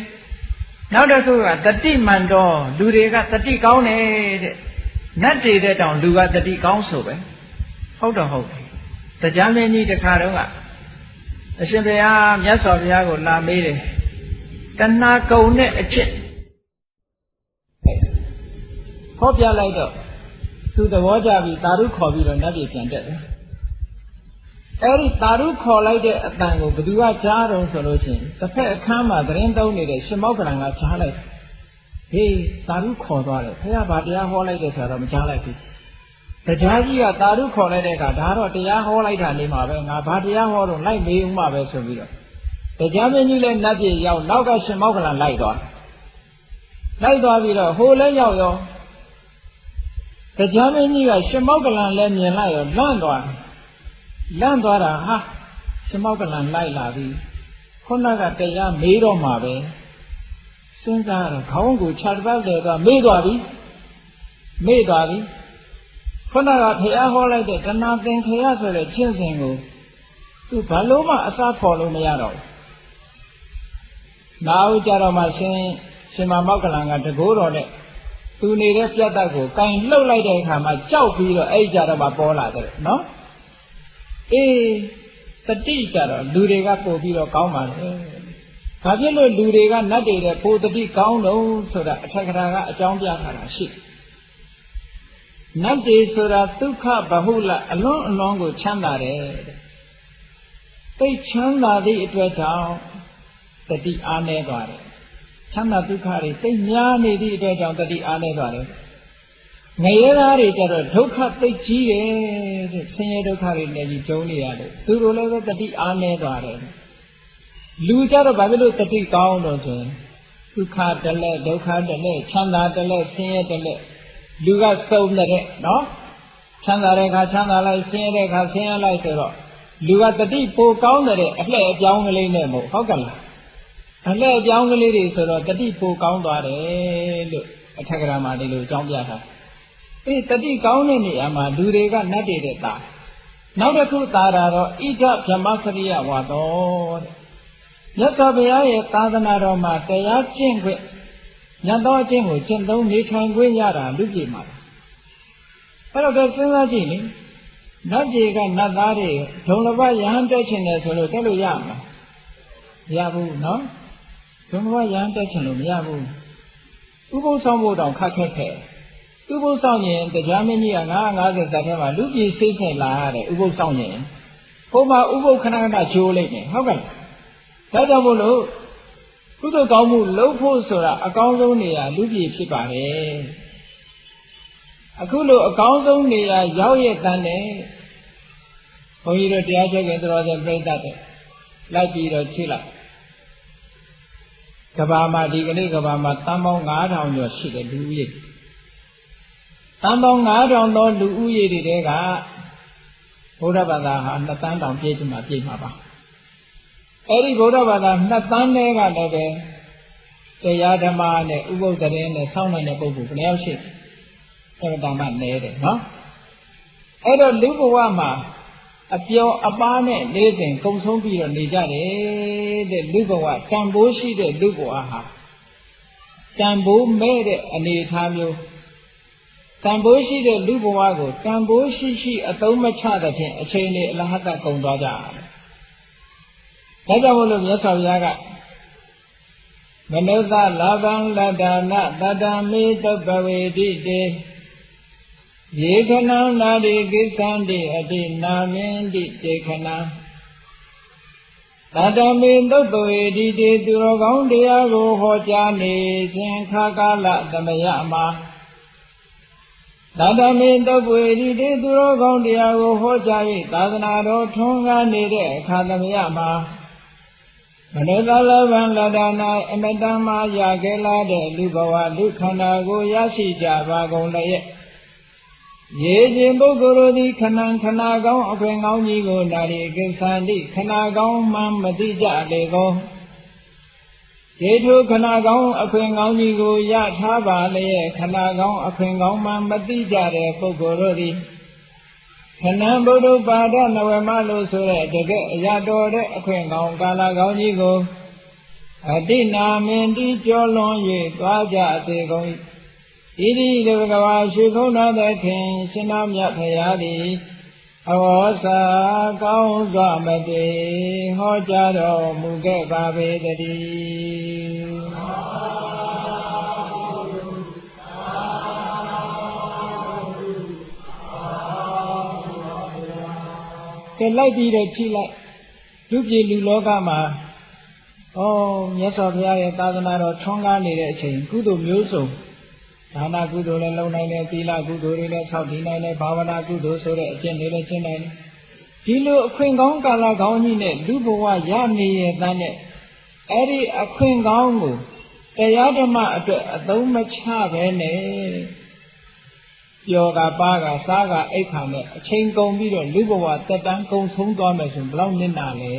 နောက်တစ်ခုကတတိမန္တောလူတွေကတတိကောင်းတယ်တဲ့နတ်တွေတဲ့တောင်လူကတတိကောင်းဆိုပဲဟုတ်တော့ဟုတ်တယ်တရားမင်းကြီးတစ်ခါတော့ကအရှင်ဘုရားမြတ်စွာဘုရားကိုလာမေးတယ်တဏှာကုံနဲ့အချက်ဟောပြလိုက်တော့သူသဘောကျပြီးတာရုခေါ်ပြီးတော့နတ်ပြည်ပြန်တက်တယ်အဲ့ဒီတာရုခေါ်လိုက်တဲ့အတန်ကိုဘယ်သူကကြားတော့ဆိုလို့ရှိရင်တစ်ဖက်အခန်းမှာသတင်းသုံးနေတဲ့ရှင်မောက္ကလန်ကကြားလိုက်ဟေးတာရုခေါ်သွားတယ်ဘုရားဗာတရားဟောလိုက်တယ်ဆိုတော့မကြားလိုက်ဘူးတရားကြီးကတာရုခေါ်လိုက်တဲ့အခါဒါတော့တရားဟောလိုက်တာနေမှာပဲငါဘာတရားဟောတော့လိုက်မေးဦးမှာပဲဆိုပြီးတော့တရားမင်းကြီးလည်းနတ်ပြည်ရောက်နောက်ကရှင်မောက္ကလန်လိုက်သွားပြီးတော့ဟိုလည်းရောက်ရောတရားမင်းကြီးကရှင်မောက္ကလန်လည်းမြင်လိုက်ရောလန့်သွားတာဟာရှင်မောက္ကလန်လိုက်လာပြီခုနကတရားမေးတော့မှာပဲစဉ်းစားတော့ခေါင်းကိုခြာတစ်ပတ်လေတော့မေးသွားပြီခုနကဖះဟောလိုက်တဲ့တဏှာသင်္ခေယဆိုတဲ့ကျင့်စဉ်ကိုသူဘာလို့မှအစားခေါ်လို့မရတော့ဘူး။နောက်ကြတော့မှရှင်မမောက္ကလန်ကတကိုးတော်နဲ့သူနေတဲ့ပြတ်တတ်ကိုကင်လှုပ်လိုက်တဲ့အခါမှာကြောက်ပြီးတော့အဲ့ကြတော့မှပေါ်လာတယ်နော်။အေးတတိကြတော့လူတွေကပို့ပြီးတော့ကောင်းပါလေ။ဘာဖြစ်လို့လူတွေကနတ်တွေတဲ့ပိုတတိကောင်းလို့ဆိုတာအထက်ကရာကအကြောင်းပြထားတာရှိတယ်နတ်တွေဆိုတာဒုက္ခဗဟုလအလွန်ကိုချမ်းသာတယ်တဲ့သိချမ်းသာသည့်အတွက်ကြောင့်တတိအားနည်းသွားတယ်ချမ်းသာဒုက္ခတွေသိများနေသည့်အတွက်ကြောင့်တတိအားနည်းသွားတယ်ငရဲသားတွေကြတော့ဒုက္ခသိကြီးတယ်တဲ့ဆင်းရဲဒုက္ခတွေနဲ့ကြီးကျုံနေရတယ်သူတို့လည်းပဲတတိအားနည်းသွားတယ်လူကြတော့ဘာဖြစ်လို့တတိကောင်းတော့ဆိုရင်ဒုက္ခတလဲဒုက္ခတလဲချမ်းသာတလဲဆင်းရဲတလဲလူကစုံတဲ့နော်ချမ်းသာတဲ့အခါချမ်းသာလိုက်ဆင်းရဲတဲ့အခါဆင်းရဲလိုက်ဆိုတော့လူကတတိပိုကောင်းတဲ့အလှည့်အပြောင်းကလေးနဲ့မဟုတ်ကလားအလှည့်အပြောင်းကလေးတွေဆိုတော့တတိပိုကောင်းသွားတယ်လို့အထက်ကရာမှာဒီလိုအကြောင်းပြတာအေးတတိကောင်းတဲ့နေရာမှာလူတွေကနတ်တွေတဲ့တာနောက်တစ်ခုသာတာတော့ဣဒဗြဟ္မစရိယဝါတော်တဲ့မြတ်စွာဘုရားရဲ့သာသနာတော်မှာတရားကျင့်ခွင့်ညတော်အချင်းကိုကျင့်သုံးနေထိုင်ခွင့်ရတာလူပြည်မှာအဲ့တော့စဉ်းစားကြည့်လေနတ်ပြည်ကနတ်သားတွေဒုံလဘယဟန်တက်ချင်တယ်ဆိုလို့တက်လို့ရမှာမရဘူးနော်ဒုံလဘယဟန်တက်ချင်လို့မရဘူးဥပုသ်ဆောင်ဖို့တောင်ခက်ခဲဥပုသ်ဆောင်ရင်တရားမင်းကြီးက950ဇတ်ထဲမှာလူပြည်စိတ်နဲ့လာရတယ်ဥပုသ်ဆောင်ရင်ဟိုမှာဥပုသ်ခဏကျိုးလိုက်နေဟုတ်ကဲ့ဒါကြောင့်မို့လို့ကုသိုလ်ကောင်းမှုလုပ်ဖို့ဆိုတာအကောင်းဆုံးနေရာလူပြည်ဖြစ်ပါတယ်အခုလိုအကောင်းဆုံးနေရာရောက်ရတဲ့နဲ့ဘုန်းကြီးတို့တရားချက်ခင်တော်စင်ပြိတ္တတဲ့လိုက်ပြီးတော့ချိလိုက်ကဘာမှာဒီကနေ့ကဘာမှာတန်ပေါင်း9000ကျော်ရှိတယ်လူဦးရေတန်ပေါင်း9000သောလူဦးရေတွေကဘုရားဘာသာဟာ2တန်းတောင်ပြည့်ချင်မှာပြည့်မှာပါအဲ့ဒီဗုဒ္ဓဘာသာ2တန်းထဲကလည်းပဲတရားဓမ္မနဲ့ဥပုသ်သတင်းနဲ့ဆောင်းနိုင်တဲ့ပုဂ္ဂိုလ်ဘယ်နှယောက်ရှိအဲ့ဒါမှနည်းတယ်နော်အဲ့တော့လူဘဝမှာအပျော်အပါးနဲ့နေစဉ်ကုံဆုံးပြီးတော့နေကြတယ်တဲ့လူဘဝတန်ဖိုးရှိတဲ့လူဘဝဟာတန်ဖိုးမဲ့တဲ့အနေအထားမျိုးတန်ဖိုးရှိတဲ့လူဘဝကိုတန်ဖိုးရှိအသုံးမချတဲ့ဖြင့်အချိန်လေးအလဟတကုန်သွားကြတယ်ဒါကြောင့်မို့လို့မြတ်စွာဘုရားက မနုဿလဘံလတ္တနာတတ္တမေသုပဝေတိတေယေခဏံနာတိကိစ္ဆန္တိအတိနာမင်းတိတေခဏံတတ္တမေသုပဝေတိတေသူတော်ကောင်းတရားကိုဟောကြားနေစဉ်ခါကာလသမယမှာတတ္တမေသုပဝေတိတေသူတော်ကောင်းတရားကိုဟောကြား၍သာသနာတော်ထွန်းကားနေတဲ့အခါသမယမှာမနုဿလဘံလတ္တနာအမတံမာရခဲ့လာတဲ့လူဘဝလူခန္ဓာကိုရရှိကြပါကုန်လျက်ရေခြင်းပုဂ္ဂိုလ်တို့သည်ခဏံခဏကောင်းအခွင့်ကောင်းကြီးကိုနာရီကိစ္ဆန္တိခဏကောင်းမှမသိကြလေကုန်ဒေထုခဏကောင်းအခွင့်ကောင်းကြီးကိုရထားပါလျက်ခဏကောင်းအခွင့်ကောင်းမှမသိကြတဲ့ပုဂ္ဂိုလ်တို့သည်ခဏံဗုဒ္ဓပါဒနဝမလို့ဆိုတဲ့တကယ်အရာတော်တဲ့အခွင့်ကောင်းကာလကောင်းကြီးကိုအတိနာမင်းတိကျော်လွန်၍သွားကြစေကုန်၏ဣတိတေဘဂဝါရှိခုံတော်သခင်ရှင်တော်မြတ်ဖရာသည်အဝေါစာကောင်းစွာမတေဟောကြားတော်မူခဲ့ပါပေတည်းကဲလိုက်ပြီးတော့ကြည့်လိုက်လူပြည်လူလောကမှာမြတ်စွာဘုရားရဲ့သာသနာတော်ထွန်းကားနေတဲ့အချိန်ကုသိုလ်မျိုးစုံဒါနကုသိုလ်လည်းလုပ်နိုင်တယ်သီလကုသိုလ်တွေလည်းဆောက်တည်နိုင်တယ်ဘာဝနာကုသိုလ်ဆိုတဲ့အကျင့်တွေလည်းကျင့်နိုင်တယ်ဒီလိုအခွင့်ကောင်းကာလကောင်းကြီးနဲ့လူဘဝရနေရတဲ့နဲ့အဲ့ဒီအခွင့်ကောင်းကိုတရားဓမ္မအတွက်အသုံးမချပဲနဲ့ပျော်ကပါကစားကအိတ်ခါနဲ့အချိန်ကုန်ပြီးတော့လူဘဝတက်တန်းကုန်ဆုံးသွားမယ်ဆိုရင်ဘယ်လောက်နစ်နာလဲ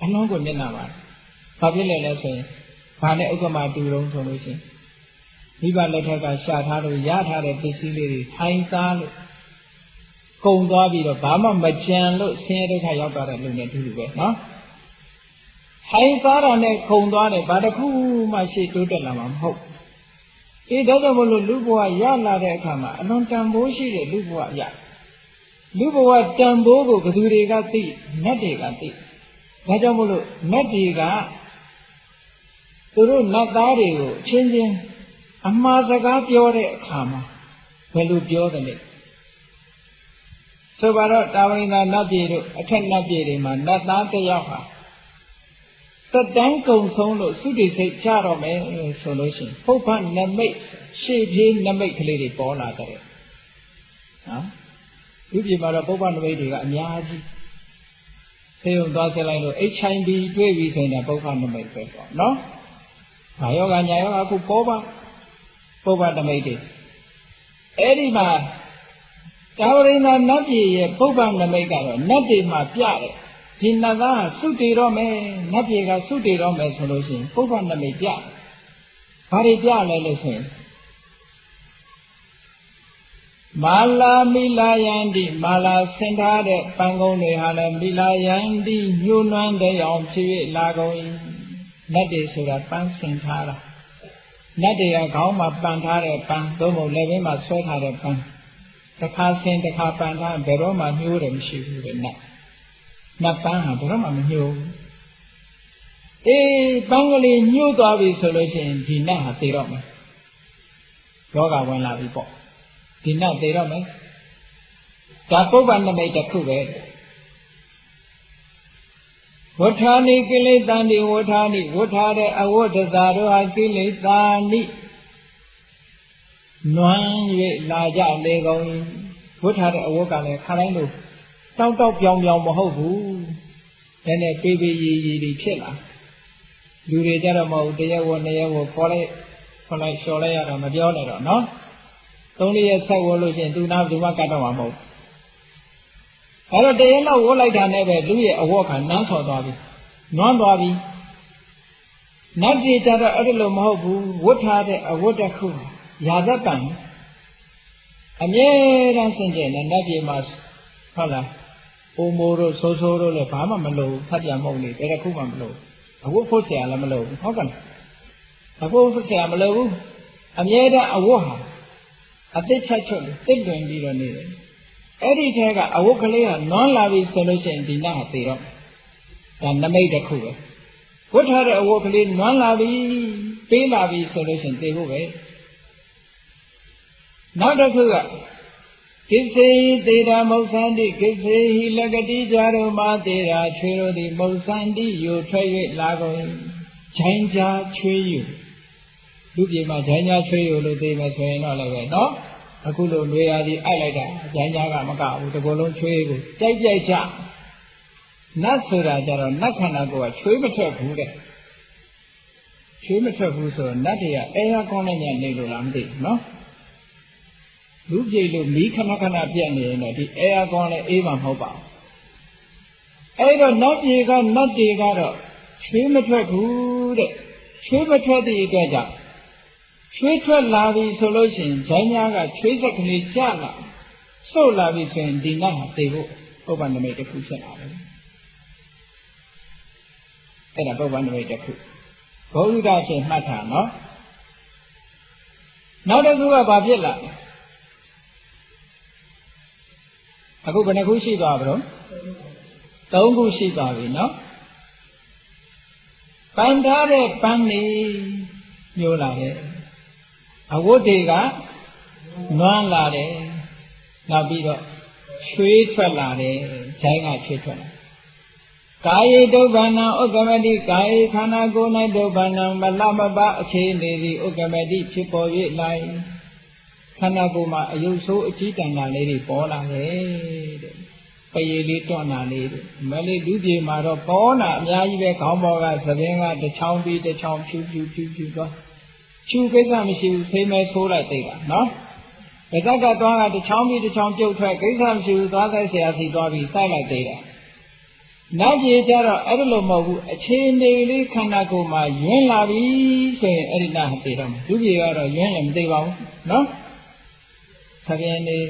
အလုံးကိုနစ်နာပါဘာဖြစ်လဲလဲဆိုရင်ဘာနဲ့ဥပမာတူတော့ဆိုလို့ရှိရင်မိဘလက်ထက်ကရှာထားလို့ရထားတဲ့ပစ္စည်းလေးတွေထိုင်စားလို့ကုန်သွားပြီးတော့ဘာမှမကြံလို့ဆင်းရဲဒုက္ခရောက်သွားတဲ့လူနဲ့တူတူပဲနော်ထိုင်စားတာနဲ့ကုန်သွားတယ်ဘာတစ်ခုမှရှေ့တိုးတက်လာမှာမဟုတ်ဒါကြောင့်မလို့လူဘဝရလာတဲ့အခါမှာအလွန်တန်ဖိုးရှိတဲ့လူဘဝရလူဘဝတန်ဖိုးကိုဘယ်သူတွေကသိနတ်တွေကသိဒါကြောင့်မလို့နတ်တွေကသူတို့နတ်သားတွေကိုချင်းချင်းအမှားစကားပြောတဲ့အခါမှာဘယ်လိုပြောတယ်လဲဆိုပါတော့တာဝရိန္ဒနတ်ပြည်တို့အထက်နတ်ပြည်တွေမှာနတ်သားတစ်ယောက်ဟာတက်တန်းကုံဆုံးလို့သုတိစိတ်ကြတော့မယ်ဆိုလို့ရှိရင်ပုပ္ပနမိတ်ရှေ့ပြေးနမိတ်ကလေးတွေပေါ်လာတယ်နော်ဒီပြည်မှာတော့ပုပ္ပနမိတ်တွေကအများကြီးသေုံသွားဆက်လိုက်လို့ HIV တွေ့ပြီဆိုရင်ပုပ္ပနမိတ်ပဲပေါ့နော်ဘာယောဂညာယောဂအခုပေါ်ပါပုပ္ပနမိတ်တွေအဲ့ဒီမှာတာဝရိန္ဒနတ်ပြည်ရဲ့ပုပ္ပနမိတ်ကတော့နတ်တွေမှာပြတယ်ဒီနတ်သားသုတေတော့မယ်နတ်ပြည်ကသုတေတော့မယ်ဆိုလို့ရှိရင်ပုပ္ပနမိတ်ပြဘာတွေပြလဲလို့ဆိုရင်မာလာမိလာယန္တိမာလာဆင်ထားတဲ့ပန်းကုန်းတွေဟာလည်းမိလာယန္တိညှိုးနွမ်းတဲ့အောင်ဖြစ်၍လာကုန်၏နတ်တွေဆိုတာပန်းဆင်ထားတာနတ်တွေကခေါင်းမှာပန်ထားတဲ့ပန်းသို့မဟုတ်လက်ဘင်းမှာဆွဲထားတဲ့ပန်းတစ်ခါဆင်တစ်ခါပန်ထားဘယ်တော့မှညှိုးတယ်မရှိဘူးတဲ့နတ်ပန်းဟာဘယ်တော့မှမညှိုးပန်းကလေးညှိုးသွားပြီဆိုလို့ရှိရင်ဒီနတ်ဟာသေတော့မယ်ယောဂဝင်လာပြီပေါ့ဒီနတ်သေတော့မယ်ဒါပုပ္ပနမိတ်တစ်ခုပဲဝဋ္ဌာနိကိလေသာနိဝဋ္ဌာနိဝဋ္ဌာတဲ့အဝဋ္ဌသာတို့ဟာကိလေသာနိနွမ်း၍လာကြလေကုန်ဝဋ္ဌာတဲ့အဝဋ္ကလည်းခါတိုင်းလို့တောက်ပြောင်မဟုတ်ဘူးနည်းနည်းပေးပေးရီရီဖြစ်လာလူတွေကြတော့မဟုတ်တရားဝနှစ်ရက်ကိုခေါ်လိုက်လျှော်လိုက်ရတော့မပြောနဲ့တော့နော်3-4ရက်ဆက်ဝလို့ရှိရင်သူနာဘယ်သူမှကတ်တော့မှာမဟုတ်အဲ့တော့တရက်လောက်ဝတ်လိုက်တာနဲ့ပဲလူရဲ့အဝတ်ကနန်းဆော်သွားပြီနွမ်းသွားပြီနတ်ပြည်ကြတော့အဲ့လိုမဟုတ်ဘူးဝတ်ထားတဲ့အဝတ်တစ်ခုရာဇပံအမြဲတမ်းစင်ကြယ်နဲ့နတ်ပြည်မှာဟုတ်လားအိုမိုးတို့ဆိုးဆိုးတို့လည်းဘာမှမလုပ်ဆက်ပြန်မဟုတ်နေဘယ်တစ်ခုမှမလုပ်အဝတ်ဖို့ဆရာလည်းမလုပ်ဘူးဟုတ်ကဲ့အဝတ်ဖို့ဆရာမလုပ်ဘူးအမြဲတမ်းအဝတ်ဟာအသက်ချက်ချွတ်တစ်တွင်ပြီးတော့နေတယ်အဲ့ဒီထဲကအဝတ်ကလေးကနွမ်းလာပြီဆိုလို့ရှိရင်ဒီနတ်ဟာသေတော့ဒါနမိတ်တစ်ခုပဲ ဝတ်ထားတဲ့အဝတ်ကလေးနွမ်းလာပြီပေးလာပြီဆိုလို့ရှိရင်သေဖို့ပဲနောက်တစ်ခုကကိစေသေတာမௌသန္တိကိစေဟိလကတိကြတော်မှာသေတာချွေတို့သည်မௌသန္တိယိုထွက်၍လာကုန်ဂျိုင်းကြားချွေယူလူပြေမှာဂျိုင်းကြားချွေယူလို့သေမယ်ဆိုရင်တော့လည်းပဲနော်အခုလိုလွေရာကြီးအိုက်လိုက်တာဂျိုင်းကြားကမကဘူးတကောလုံးချွေကိုကြိုက်ကြိုက်ချနတ်ဆိုတာကြတော့နတ်ခန္ဓာကိုယ်ကချွေမထွက်ဘူးတဲ့ချွေမထွက်ဘူးဆိုတော့နတ်တွေကအဲရကောင်းတဲ့ညနေလို့လားမသိဘူးနော်လူပြေလို့မီးခဏခဏပြက်နေရင်တော့ဒီအဲရကောင်းလည်းအေးမှမဟုတ်ပါဘူးအဲ့တော့နတ်ပြေကနတ်တွေကတော့ချွေမထွက်ဘူးတဲ့ချွေမထွက်တဲ့အတွက်ကြောင့်ချွေထွက်လာပြီဆိုလို့ရှိရင်ဂျိုင်းများကချွေးစက်ကလေးကျလာစို့လာပြီဆိုရင်ဒီနတ်ဟာသေဖို့ပုပ္ပန္နမိတ်တစ်ခုဖြစ်လာတယ်အဲ့ဒါပုပ္ပန္နမိတ်တစ်ခုဘုရားရှင်မှတ်ထားနော်နောက်တစ်ခုကဘာဖြစ်လာအခုဘယ်နှခုရှိသွားပြီတော့3ခုရှိသွားပြီနော်ပန်ထားတဲ့ပန်းနေညိုလာတယ်အဝတ်တွေကနွမ်းလာတယ်နောက်ပြီးတော့ချွေးထွက်လာတယ်ဂျိုင်းကချွေးထွက်လာကာယေဒုဗ္ဗနံဥက္ကမတိကာယေခန္ဓာကိုယ်၌ဒုဗ္ဗနံမလမပအခြေအနေသည်ဥက္ကမတိဖြစ်ပေါ်၍လာခန္ဓာကိုယ်မှာအယုတ်ဆိုးအကြီးတန်တာလေးတွေပေါ်လာတယ်တဲ့ပယေလေးတွန့်တာလေးတွေမလေးလူပြေမှာတော့ပေါ်လာအများကြီးပဲခေါင်းပေါ်ကသပင်းကတစ်ချောင်းပြီးတစ်ချောင်းဖြူသွားဖြူကိစ္စမရှိဘူးဖိမဲဆိုးလိုက်သိတာနော်ဗဇက်ကသွားကတစ်ချောင်းပြီးတစ်ချောင်းပြုတ်ထွက်ကိစ္စမရှိဘူးသွားဆိုင်ဆရာစီသွားပြီးစိုက်လိုက်သေးတာနောက်ပြေကြတော့အဲ့လိုမဟုတ်ဘူးအခြေအနေလေးခန္ဓာကိုယ်မှာယွင်းလာပြီဆိုရင်အဲ့ဒီနာသိတော့လူပြေကတော့ယွင်းလည်းမသိပါဘူးနော်သပင်းလေး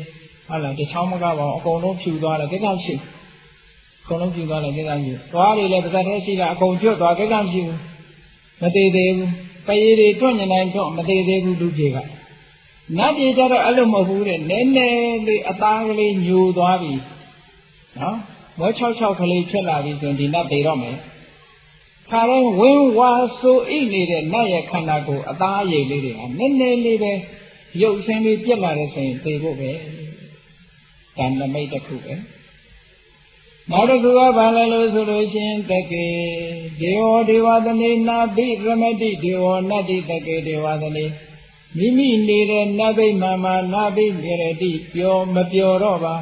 ဟုတ်လားတစ်ချောင်းမကပါဘူးအကုန်လုံးဖြူသွားတယ်ကိစ္စမရှိဘူးအကုန်လုံးဖြူသွားတယ်ကိစ္စမရှိဘူးသွားတွေလည်းပါဇက်ထဲရှိတာအကုန်ကျွတ်သွားကိစ္စမရှိဘူးမသေးသေးဘူးပယေတွေတွန့်နေတိုင်းတွန့်မသေးသေးဘူးလူပြေကနတ်ပြေကြတော့အဲ့လိုမဟုတ်ဘူးတဲ့နည်းနည်းလေးအသားကလေးညိုသွားပြီနော်ဝဲ66ကလေးဖြစ်လာပြီဆိုရင်ဒီနတ်သေးတော့မယ်ခါတိုင်းဝင်းဝါဆိုအိနေတဲ့နတ်ရဲ့ခန္ဓာကိုယ်အသားအရည်လေးတွေကနည်းနည်းလေးပဲရုပ်ဆင်းလေးပြက်လာတယ်ဆိုရင်သေဖို့ပဲတဏ္ဍမိတ်တစ်ခုပဲနောက်တစ်ခုကဘာလဲလို့ဆိုလို့ရှိရင်တကေဒေဝဒေဝသနေနာဘိရမတိဒေဝနတ္တိတကေဒေဝသနေမိမိနေတဲ့နတ်ဘိမှန်မှာနတ်ဘိမြရတိပြောမပြောတော့ပါ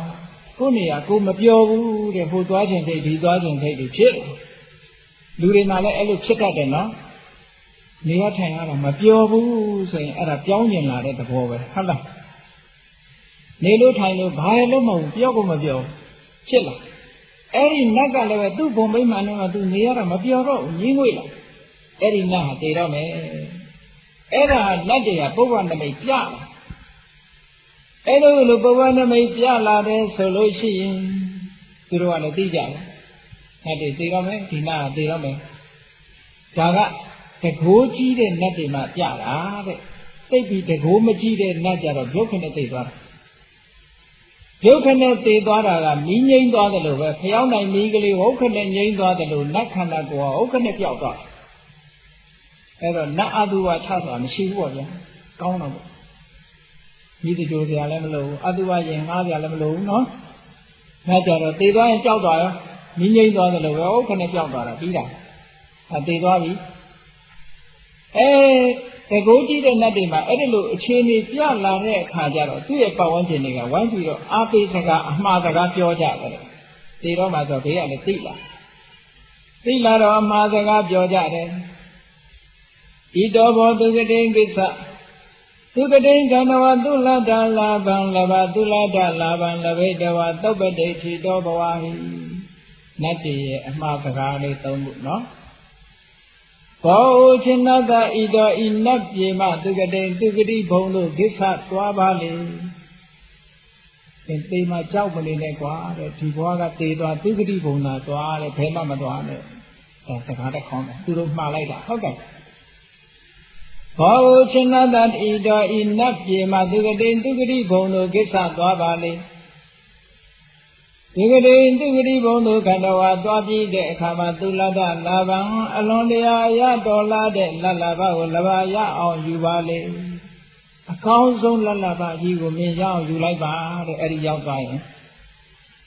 ကိုနေရကိုမပြောဘူးတဲ့ဟိုသွားခြင်းစိတ်ဒီသွားခြင်းစိတ်တွေဖြစ်လူတွေမှလည်းအဲ့လိုဖြစ်တတ်တယ်နော်နေရထိုင်ရတာမပြောဘူးဆိုရင်အဲ့ဒါပြောင်းကျင်လာတဲ့သဘောပဲဟုတ်လားနေလို့ထိုင်လို့ဘာလို့မဟုတ်ပြောကိုမပြောဖြစ်လာအဲ့ဒီနတ်ကလည်းပဲသူ့ဘုံမိမှန်တော့သူနေရတာမပြောတော့ညင်းငွေ့လာအဲ့ဒီနတ်ဟာတည်တော့မယ်အဲ့ဒါနတ်တွေကပုဗ္ဗနမိတ်ပြလာအဲ့လိုပုဗ္ဗနမိတ်ပြလာတယ်ဆိုလို့ရှိရင်သူတို့ကလည်းသိကြတယ်နတ်တွေတည်တော့မယ်ဒီနတ်ဟာတည်တော့မယ်ဒါကတကိုးကြီးတဲ့နတ်တွေမှပြတာတဲ့သိပြီးတကိုးမကြီးတဲ့နတ်ကြတော့ရုပ်ခနဲ့သိသွားတာရုပ်ခနဲ့သိသွားတာကမီးငိမ့်သွားတယ်လို့ပဲဖျောင်းနိုင်မီးကလေးဟုတ်ခနဲ့ငိမ့်သွားတယ်လို့နတ်ခန္ဓာကိုယ်ဟုတ်ခနဲ့ပြောက်သွားအဲ့တော့နတ်အတုဝချဆိုတာမရှိဘူးပေါ့ဗျာကောင်းတော့ပေါ့မိတကြိုစရာလည်းမလိုဘူးအတုဝရင်ငားစရာလည်းမလိုဘူးနော်ဒါကြတော့သိသွားရင်ကြောက်သွားရောမီးငိမ့်သွားတယ်လို့ပဲဟုတ်ခနဲ့ပြောက်သွားတာပြီးတာသိသွားပြီတကိုးကြည့်တဲ့နတ်တွေမှာအဲ့ဒီလိုအခြေအနေပြလာတဲ့အခါကျတော့သူ့ရဲ့ပတ်ဝန်းကျင်တွေကဝိုင်းပြီးတော့အားပေးစကားအမှားစကားပြောကြတယ်ဒီတော့မှဆိုဘေးကလည်းသိလာတော့အမှားစကားပြောကြတယ်ဤတော်ဘောသူကတိန်ကိစ္စသူကတိန်ကဏဝသုလတ္တလာဘံလဘသုလတ္တလာဘံလဘိတဝသုပ္ပတိထီတော်ဘဝဟိနတ်တွေရဲ့အမှားစကားလေးသုံးခုနော်ဘောချင်းနတဤတော်ဤနတ်ပြေမသူကတိန်သူကတိဘုံတို့ကိစ္စသွားပါလေသေမှာကြောက်မနေနဲ့ကွာတဲ့ဒီဘွားကသေသွားသူကတိဘုံသာသွားတယ်ဘယ်မှမသွားနဲ့ဒါစကားတစ်ခေါင်းသူတို့မှားလိုက်တာဟုတ်ကဲ့ဘောချင်းနတဤတော်ဤနတ်ပြေမသူကတိန်သူကတိဘုံတို့ကိစ္စသွားပါလေ ဒီကတိသူကတိဘုံတို့ခန္ဓာဝါသွားပြီးတဲ့အခါမှာသူလတ္တလာဗံအလွန်တရာရတော်လာတဲ့လတ်လာဘကိုလဘာရအောင်ယူပါလေအကောင်းဆုံးလတ်လာဘကြီးကိုမြင်ရအောင်ယူလိုက်ပါတဲ့အဲ့ဒီရောက်သွားရင်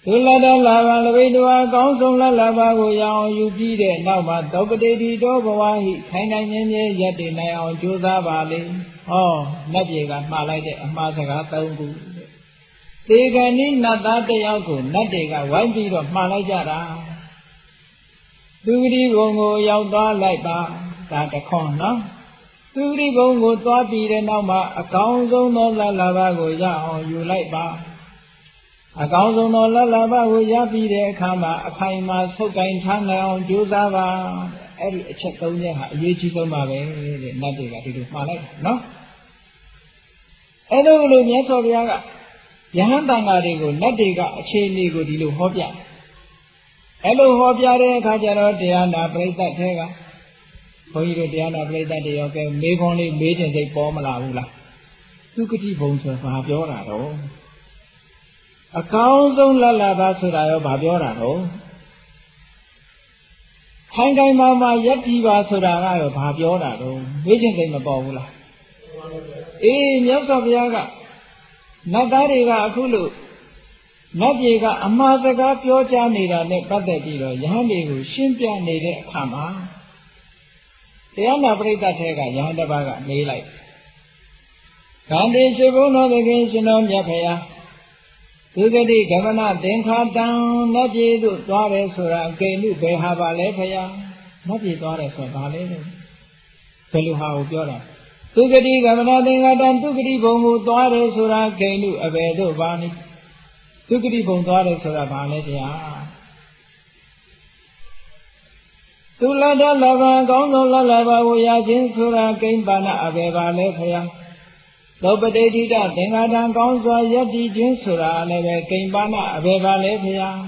သူလတ္တလာဗံလဘိတဝါအကောင်းဆုံးလတ်လာဘကိုရအောင်ယူပြီးတဲ့နောက်မှာသောပတိတိတောဘဝဟိခိုင်နိုင်မြဲမြဲရပ်တည်နိုင်အောင်ကြိုးစားပါလေဟောနတ်ပြေကမှားလိုက်တဲ့အမှားစကား၃ခုသေကဏိနတ်သားတယောက်ကိုနတ်တွေကဝိုင်းပြီးတော့မှားလိုက်ကြတာသူဂတိဘုံကိုရောက်သွားလိုက်ပါဒါတခွန်းနော်သူဂတိဘုံကိုသွားပြီးတဲ့နောက်မှာအကောင်းဆုံးသောလတ်လာဘကိုရအောင်ယူလိုက်ပါအကောင်းဆုံးသောလတ်လာဘကိုရပြီးတဲ့အခါမှာအခိုင်အမာဆုပ်ကိုင်ထားနိုင်အောင်ကြိုးစားပါအဲ့ဒီအချက်၃ချက်ဟာအရေးကြီးဆုံးပါပဲတဲ့နတ်တွေကဒီလိုမှားလိုက်တာနော်အဲ့လိုမြတ်စွာဘုရားကယဟန်တန်ဃာတွေကိုနတ်တွေကအခြေအနေကိုဒီလိုဟောပြအဲ့လိုဟောပြတဲ့အခါကျတော့တရားနာပရိသတ်ထဲကဘုန်းကြီးတို့တရားနာပရိသတ်တွေရောကဲမေးခွန်းလေးမေးတင်စိတ်ပေါ်မလာဘူးလားသူကတိဘုံဆိုဘာပြောတာတော့အကောင်းဆုံးလတ်လာပါဆိုတာရောဘာပြောတာတော့ခိုင်ခိုင်မာမာရပ်တည်ပါဆိုတာကရောဘာပြောတာတော့မေးတင်စိတ်မပေါ်ဘူးလားအေးမြတ်စွာဘုရားကနတ်သားတွေကအခုလို့နတ်ပြည်ကအမှားစကားပြောကြားနေတာနဲ့ပတ်သက်ပြီးတော့ယဟန်တွေကိုရှင်းပြနေတဲ့အခါမှာတရားနာပရိသတ်ထဲကယဟန်တစ်ပါးကမေးလိုက်ဂန္ဓေရှိဘုံတော်သခင်ရှင်တော်မြတ်ဖရာသူကတိကမနသင်္ခါတံနတ်ပြည်သို့သွားတယ်ဆိုတာအကိနုဘယ်ဟာပါလဲဖရာနတ်ပြည်သွားတယ်ဆိုတာဘာလဲလို့ဘယ်လိုဟာကိုပြောတာသူကတိကမနသင်္ခါတံသူကတိဘုံကိုသွားတယ်ဆိုတာဂိဏုအဘယ်သို့ပါနိသူကတိဘုံသွားတယ်ဆိုတာဘာလဲဗျာသူလတ္တလဘကောင်းဆုံးလလဘကိုရခြင်းဆိုတာကိမ္ပါဏအဘယ်ပါလဲဖယားသောပတိတိတသင်္ခါတံကောင်းစွာယက်တည်ခြင်းဆိုတာလည်းပဲကိမ္ပါဏအဘယ်ပါလဲဖယား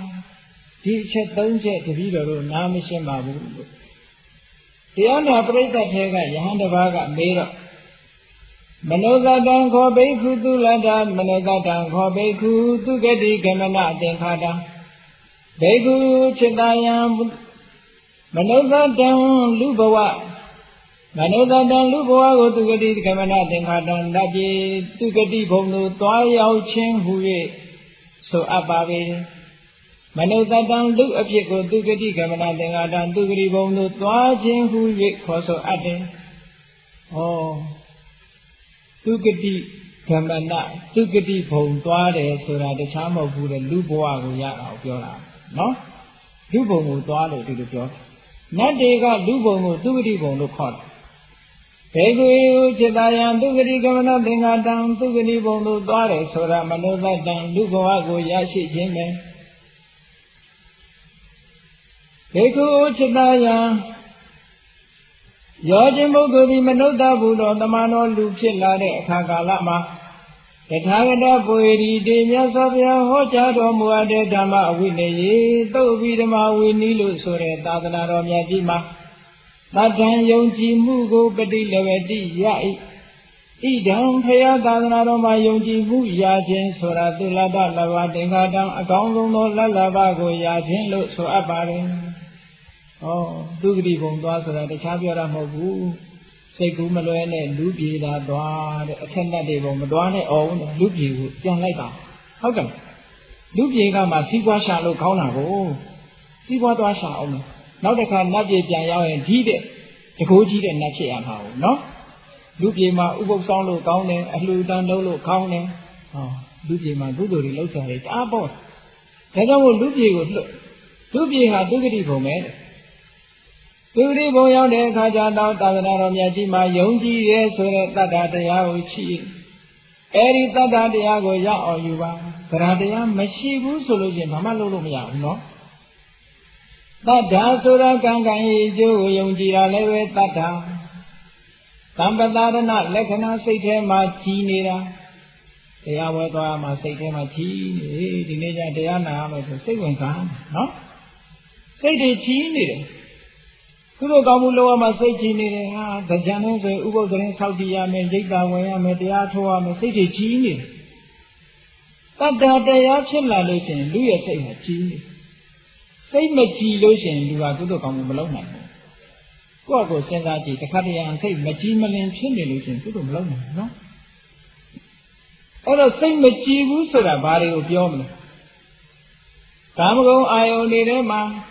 ဒီအချက်၃ချက်တပည့်တော်တို့နားမရှင်းပါဘူးတရားနာပရိသတ်ထဲကယဟန်တစ်ပါးကမေးတော့မနောဇတံခောဘိက္ခုသူလတ္တမနောဇတံခောဘိက္ခုသူကတိကမနသင်္ခါတံဘိက္ခုจิตာယံမနောဇတံလူဘဝမနောဇတံလူဘဝကိုသူကတိကမနသင်္ခါတံတတိသူကတိဘုံသို့သွားရောက်ခြင်းဟူ၍ဆိုအပ်ပါပေမနောဇတံလူအဖြစ်ကိုသူကတိကမနသင်္ခါတံသူကတိဘုံသို့သွားခြင်းဟူ၍ခေါ်ဆိုအပ်တယ်ဩသူကတိကမနသူကတိဘုံသွားတယ်ဆိုတာတခြားမဟုတ်ဘူးလေလူဘဝကိုရအောင်ပြောတာနော်လူဘုံကိုသွားလို့ဒီလိုပြောနတ်တွေကလူဘုံကိုသူကတိဘုံလို့ခေါ်တယ်ဘေကုจิตာယံသူကတိကမနသင်္ဃာတံသူကတိဘုံလို့သွားတယ်ဆိုတာမနောသတ္တံလူဘဝကိုရရှိခြင်းပဲဘေကုจิตာယံရောခြင်းပုဂ္ဂိုလ်ဒီမနုဿဘုသောတမန်တော်လူဖြစ်လာတဲ့အခါကာလမှာတထာဂတပွေရီတေမြတ်စွာဘုရားဟောကြားတော်မူအပ်တဲ့ဓမ္မအဝိနည်းသုတ်ပြီးဓမ္မဝိနည်းလို့ဆိုတဲ့သာသနာတော်မြတ်ကြီးမှာသတ္တံယုံကြည်မှုကိုပฏิလဝတိယဣဒံဖရာသာသနာတော်မှာယုံကြည်မှုရခြင်းဆိုတာသုလတ္တလဘသင်္ခါတံအကောင်းဆုံးသောလတ်လဘကိုရခြင်းလို့ဆိုအပ်ပါတယ်သူကတိဘုံသွားဆိုတာတခြားပြောတာမဟုတ်ဘူးစိတ်ကူးမလွဲနဲ့လူပြေတာသွားတဲ့အထက်နဲ့တွေဘုံမသွားနဲ့အောင်လူပြေကိုပြန်လိုက်တာဟုတ်ကဲ့လူပြေကမှစီးပွားရှာလို့ခေါင်းတာကိုစီးပွားသွားရှာအောင်နောက်တစ်ခါနတ်ပြေပြန်ရောက်ရင်ဒီတဲ့တကိုးကြီးတဲ့နတ်ဖြစ်ရမှာဟုတ်နော်လူပြေမှာဥပုသ်ဆောင်လို့ကောင်းတယ်အလှူတန်းလုပ်လို့ကောင်းတယ်လူပြေမှာကုသိုလ်တွေလုပ်စားတယ်တအားပေါ့ဒါကြောင့်မို့လူပြေကိုလွတ်လူပြေဟာသူကတိဘုံပဲသူကတိဘုံရောက်တဲ့အခါကျတော့သာသနာတော်မြတ်ကြီးမှာယုံကြည်ရဲဆိုတဲ့တတ္တတရားကိုရှိအဲဒီတတ္တတရားကိုရောက်အောင်ယူပါသရတရားမရှိဘူးဆိုလို့ချင်းဘာမှလုပ်လို့မရဘူးနော်တတ္တဆိုတာကံကံရဲ့အကျိုးကိုယုံကြည်တာလည်းပဲတတ္တသံပတာရဏလက္ခဏာစိတ်ထဲမှာကြီးနေတာတရားဝဲသွားမှစိတ်ထဲမှာကြီးနေဒီနေ့ကျတရားနာရမယ်ဆိုစိတ်ဝင်စားနော်စိတ်တွေကြီးနေတယ်သူတို့ကောင်းမှုလုပ်ရမှစိတ်ကြီးနေတယ်ဟာကြံနေဆိုဥပုသ်သတင်းဆောက်တည်ရမယ်ရိတ်တာဝင်ရမယ်တရားထိုးရမယ်စိတ်တွေကြီးနေတယ် Tata Daya Chilla Lucian, Luya say her chi. Say Machi Lucian, Lua Gudo come alone. Go send that the Katia and say Machi Malin Chindi Lucian, Gudo alone, no? Other say Machi Wusura body of Yom. Tamago, I only rema.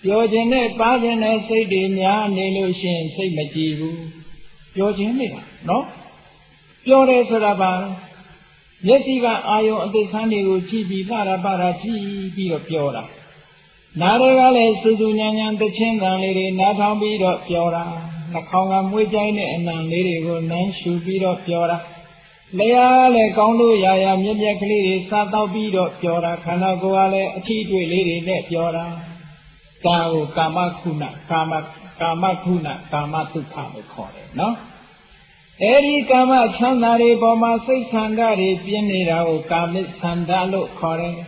Yojane, Pazan, say Dinia, Nelucian, say Machi. Yojane, no? Yore Surabar. Yesiva Ayo and the Sunday Chibi Barabara Chibi of Piora. Naragale Suzunan the Chindan lady, Natam beat of Piora. Nakongam Wijane and Nan lady will nan should beat of Piora. Lea le Kondo Yaya Miakli, Sata beat of Piora, Kanagoale, a Chidwe lady let Piora. Tao Kamakuna, Kamakuna, Kamatu Kama call it, no? Eri Kama Chandari Boma say Sangari Pianira o Kamit Sandalo Kore.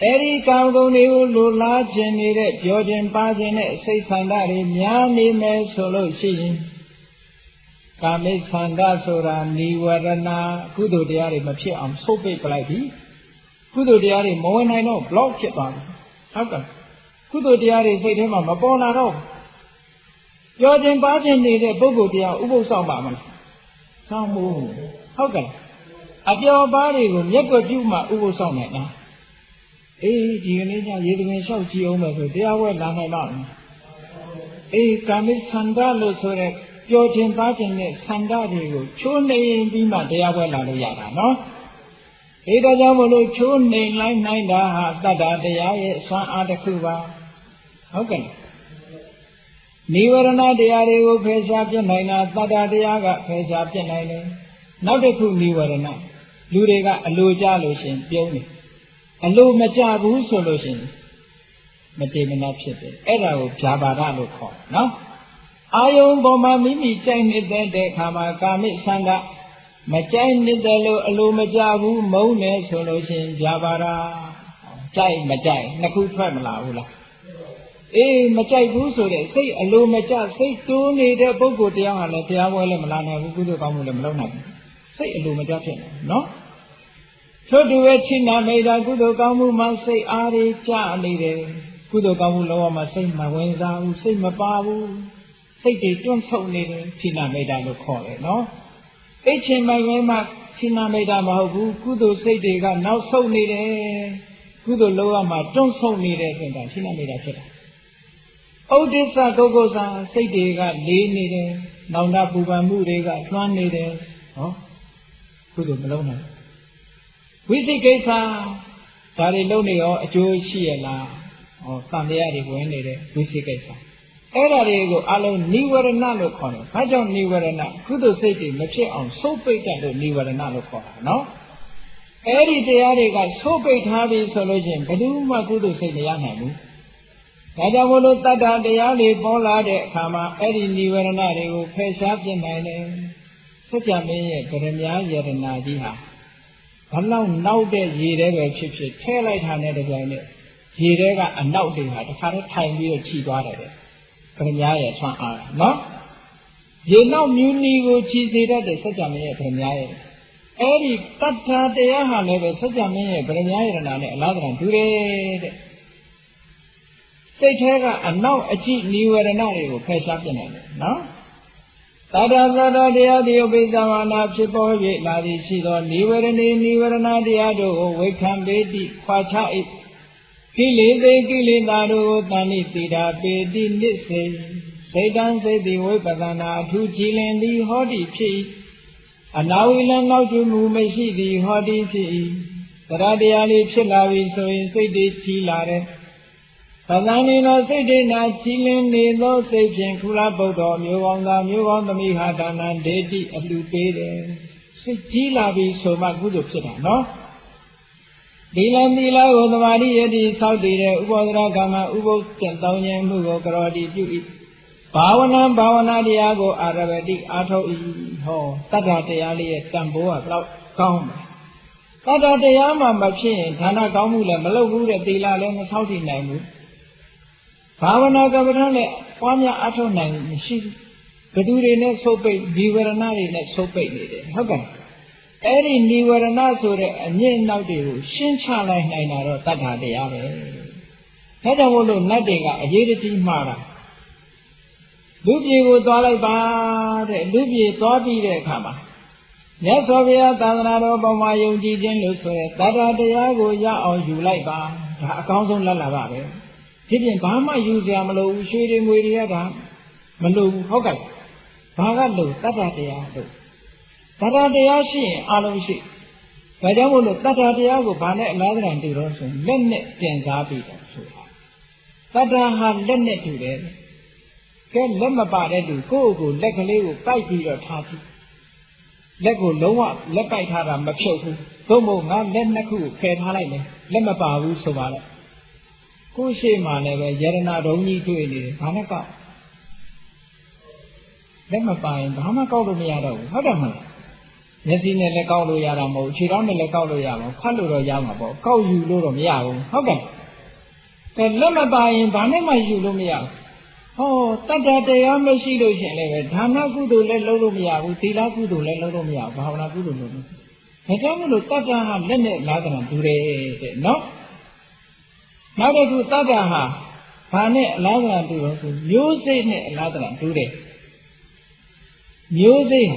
Eri Kamgoni Lula Jenire, Georgian Pazine, say Sandari, Miami Me Solo Shin. Kamit Sandasura, Niwarana, Kudo Diari Machi, I'm so big like he. Kudo Diari, more than I know, block it on. How come? Kudo Diari say to him, I'm a born at all. Georgian Pazin needed Bobo Dia, Ubo Samba. Samu. How can at your body will never do my Ubo Samba now? Eh, you need a living show to you over the hour than long. Eh, Kamis Sandalo so that Georgian Pazin Sandari, Chune Bima, the hour Yara, no? Eda Jamolo Chune line 9 Dada, the Aya, Swan Adakuba. How can Nivarana Diari Pesapia Nina, Tada Diaga, Pesapia Nina. Now they put Nivarana. Lurega, Aluja Lucian, Pioni. Alu Majabu solution. Matemanapship. Era Jabara look no? Ayon Boma Mimi Chinese de Kama Kami Sanda. Machain Nidalo Alu Majabu, Mone solution, Jabara. Jai Majai, Naku Pramala. Eh, Machai Buso, say a low macha, say two need a bogo diana, Tiawala Malana, who could come with a Malona. Say a low macha, no? So do it, China made a good Okamu must say Ari Cha needed. Good Okamu Loa must say my Wenza, say my Babu. Say they don't so needed, China made a look call it, no? H in my Wema, China made a Mahu, Kudo say they got now so needed. Kudo Loa ma don't so needed, and China made a check. Oh, this Gogosa, say they got lay needed, Nanda Bubamu, they got one needed. Oh, good of Malona. We see Gata, Tari Loni or a Jewish Shiela, or Sandiari when needed, we see Gata. Erarigo, Allo, newer and Nalo corner. I don't newer and not. Kudo say, Machi on so big that newer and Nalo corner, no? Eri de got so big heavy solution, but do my Kudo say the young Nadamolo Tata de Ali Bola de Kama, Eddie Niverana, who pays up the nine. Such a me, Peremia Yerenadiha. Along now that ye ever chips it, tail light handed again. He rega and now they had a hard time with a cheap water. Peremia, one hour, no? Ye now muni will cheese it at such a me, Peremia. Eddie Tata de Aha never such a me, Peremia and another and do it. Say Tega and now a cheap new and I pay something in it, no? Tada de Obizamana Chipo, Ladi Sido, newer and Adiado, we can be Quacha it. Kili de Kilinado, Tani Tida, Bedi Nisse, Satan say the Webadana, two Chilen the Hodi Chi, and now we learn how to move Messi the Hodi Chi. Taradiali Chilavi, so in Sidi Chilare. Padanino Sidina Chilin Nilo Sajin Kula Bodo, Muonga, Muon the Mihadana, Dedi, a blue bed. Silavi so much good of Sita, no? Dilan Dila, Udamari, Edi, Saudi, Ubodra Gama, Ubo, Tentonian, Mugo, Karodi, Beauty. Bavana Diago, Arabic, Ato E. Ho, Tata de Ali, Tamboa, Kaum. Tata de Yama Machine, Tana Kamula, Malawu, Dila, and Saudi Namu. Bavana Gavarane, Panya Ato Nang, she. The Dure net so big, we were not in it so big. How can Eri Nivarana so the Anian Naudu, Shincha like Nina, Tata de Ave. Hedawolo Nadiga, a Yeti Mara. Lubi would dolly bad, Lubi Tobi de Kama. Yes, Ovia, Tanado, Bamayo, Jin Luce, Tata de Yago, Ya or you like bar, a council Lalabe. Hidden Bama use Yamalo, shooting with Yaga, Malu, Hokai. Pagalu, Tata de Yago. Tata de Yashi, Aloshi. Kadamulu, Tata de Yago, Banet, Lather and Tiroson, Lennet, Tenzabi. Tata had Lennet to them. Can Lemma do go, let a little bite your tati. Let go lower, let bite her a machoku. Tomo, not Lenaku, Ken Halane, Lemma Baru Sovala. Go say, my never, Yerana don't need to any, Hanaka. Lemma Pine, Hamako Miado, Hadama. Yatin Lecalo Yaramo, Chiran Lecalo Yamo, Kaluro Yamabo, call you Luro Miao, okay. Then Lemma Pine, Banema Yulumia. Oh, Tata de Amashiro Sheleve, Tana Gudu let Lorumia, Utila Gudu let Lorumia, Paula Gudu. The Tamil Tata had Lenet Ladran today, no? Now that you Tata ha, Pane Ladran to music Ladran today. Music,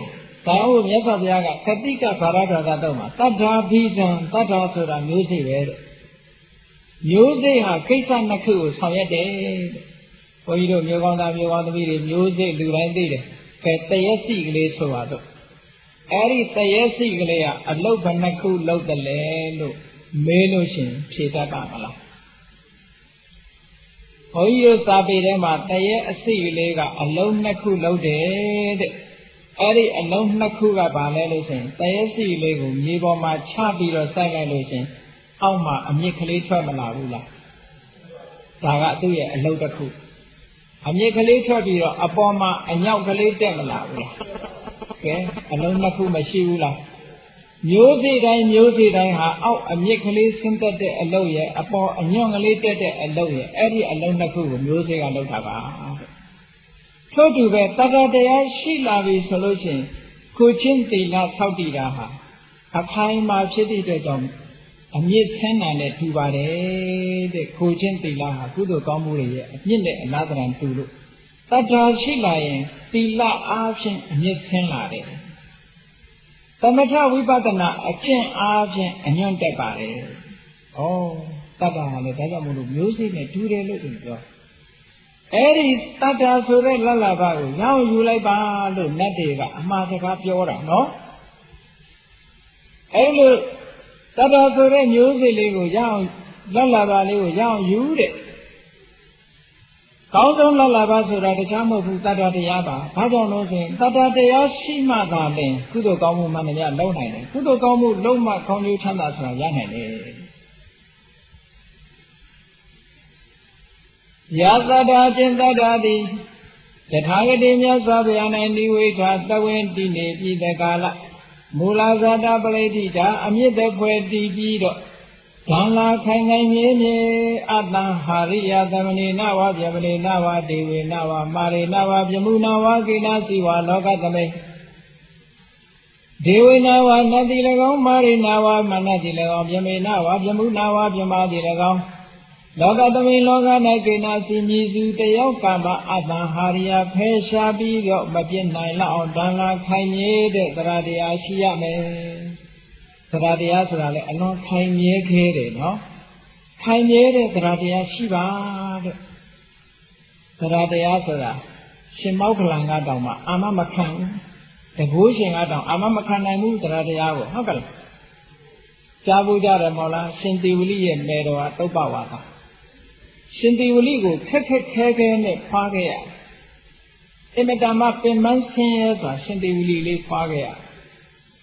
Tao Yasabiaga, Katika Parada Gadoma, Tata Pisan, Tata Sura music. Music ha, Kisan Naku, Sayade. For you don't you want to be the music, do I did it? Tayasi Glace Sovado. Ari Tayasi Glea, a low Banaku, low the land, Melushin, Chita Kamala. Oyo Sabi Rema, Tayasi Lega, a low Naku loaded. Ari a low Nakuga Balelusin, Tayasi Lego, Yiboma Chabi or Sagalusin, Alma, a Mikali Tramala. Saga do a low the cook. A Mikali Trabi or Aboma, a Yaukali Demala. Okay, a Lonaku Mashula. Music, I have out a Mikali Sinta de Aloya, upon a young later de Aloya, Eddie Alonaku, music and Lotava. So to the Tata de Shilavi solution, Kuchinti la Saudiraha, a time of city de Dom. A mere 10 and a 2 by the Kuchinti la Kudo Gomuri, another and two. Tata Shilayan, Tila option, a mere 10 lade. Tamata Vipatana, a chain option, and young Tepare. Oh, Tata, the Tagamu music and 2 day looking job. Eris Tata Sure Lalabaru, now you like Balu, Nadiga, Masaka Piora, no? Hello. Tata Sure music Lego Young Lalaba Lego Young Yude. Council Lalaba so that the Chamo Tata de Yaba, Pajon Nosin, Tata de Yashima Garden, Kudo Gamu Manaya Lona, Kudo Gamu Loma Konyu Chanas Yane. Yazada Jendadi, the Hagadinia Sabiana and the way to went the Gala. Mulazada Baladita, amid the Puerti Bido. Tala Kangay, Adna, Haria, Damani, Nawa, Yamani, Nawa, Dewi, Nawa, Mari, Nawa, Yamuna, Gina, Siwa, Logatame. Dewi Nawa, Nadilago, Mari, Nawa, Manadilago, Yamina, Yamuna, Yamadilago. Logatame, Logana, Gina, Simizu, the Yokama, Adna, Haria, Pesha, Bido, Babina, Dala, Kanye, the Radia, Shiame. Radia, along Kanye, no? Kanye, the Radia, Shiva. The Radia, Shimokalanga, Dama, Amamakan, the Bushing Adam, Amamakan, I moved the Radia, Hogal. Jabuja, Mola, Shinti Willi, and Medo, Topawaka. Shinti Willigo, Keke, and Pagea. Emetama, Mansin, Shinti Willi, Pagea.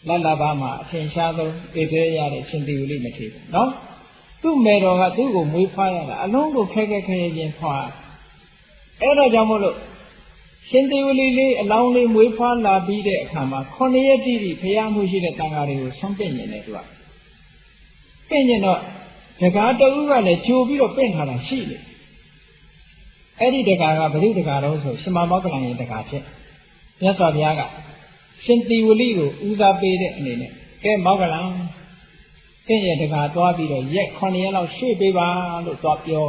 Lalabama, Chinchado, Ebeya, Shinti Willi, Matif. No? Two Medo, two go move fire, along with Keke, Fire. Era Jamolo. Shinti Willi, allowing move fire, la bide, Kama, Cornetti, Payamushi, the Tangari, something in it. Penino, the Gata Ura, the Chubi of Penhana, Chile. Eddie the Gaga, but the Gaga also, Shimamakan in the Gacha. Yes, Aviaga. Shinti Willigo, Uza Bede, cái máu cái lăng cái gì thì cả toa bị rồi dẹp con này nó suy bị ba lúc toa bio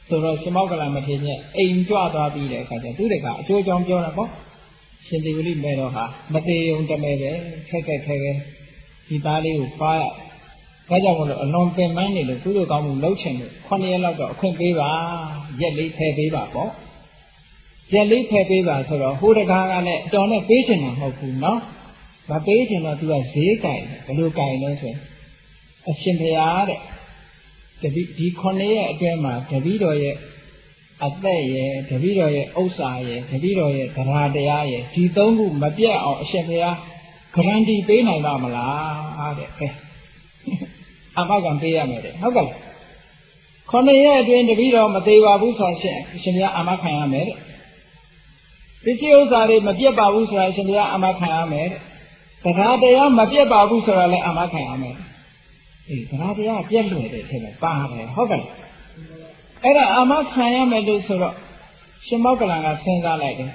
rồi xem máu cái lăng mà thế nhỉ anh cho toa bị rồi cả thứ đấy cả cho trong cho là có xin đi đi về đó hả mà thì ông cha mẹ đấy cái thì ta đi phá cái trong một non bên máy này được cứ được có một lấu chèn được con này nó có khuyên bị ba dẹp lý thay bị ba có dẹp lý thay bị ba rồi hú được cả này cho nó biết chừng nào học phụ nó và biết chừng nào tôi là dễ cài cái lô cài nó sẽ xin thầy á đấy cái bị con này cái mà cái bị rồi ở đây cái bị rồi ấu sa cái bị rồi cái ra đây ấy thì tôi cũng mà biết ở xin thầy á cái anh đi bên này mà là đấy ama kan pe ya me deဟုတ်ကဲ့9ရက်အတွင်းတပည့်တော်မသေးပါဘူးဆိုရှင်ရှင်ဘုရားအာမခံရမယ်တဲ့ပစ္စည်းဥစ္စာတွေမပြတ်ပါဘူးဆိုတာရှင်ဘုရားအာမခံရမယ်တဲ့တရားတရားမပြတ်ပါဘူးဆိုတာလည်းအာမခံရမယ်အေးတရားတရားပြတ်လွယ်တယ်ထင်တယ်ပါတယ်ဟုတ်ကဲ့အဲ့ဒါအာမခံရမယ်လို့ဆိုတော့ရှင်မောက္ကလန်ကစဉ်းစားလိုက်တယ်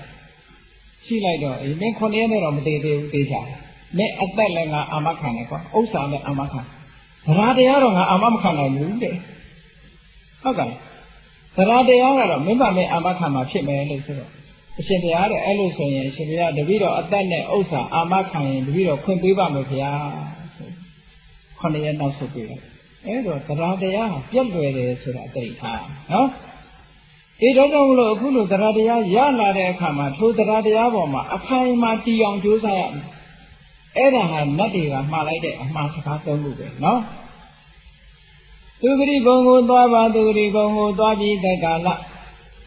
ရှိလိုက်တော့အေးမင်း9ရက်နဲ့တော့မသေးသေးဘူးသေးချာမင်းအသက်လည်းငါအာမခံတယ်ကွာဥစ္စာလည်းအာမခံတရားတရားတော့ငါအာမမခံနိုင်ဘူးတဲ့ဟုတ်ကဲ့တရားတရားကတော့မင်းမမင်းအာမခံမှာဖြစ်မယ်လို့ဆိုတော့အရှင်ဘုရားတဲ့အဲ့လိုဆိုရင်အရှင်ဘုရားတပည့်တော်အသက်နဲ့ဥစ္စာအာမခံရင်တပည့်တော်ခွင့်ပေးပါမယ်ဗျာ9ရက်နောက်ဆုတ်ပေးတယ်အဲ့တော့တရားတရားပြတ်လွယ်တယ်ဆိုတာသိထားနော်ဒီတော့ကြောင့်မလို့အခုလိုတရားတရားရလာတဲ့အခါမှာထိုတရားတရားပေါ်မှာအခိုင်အမာတည်အောင်ကြိုးစားရမယ်အဲ့ဒါဟာနတ်တွေကမှားလိုက်တဲ့အမှားစကားသုံးခုပဲနော်သူဂရိဘုံကိုသွားပါသူဂရိဘုံကိုသွားပြီးတဲ့ကာလ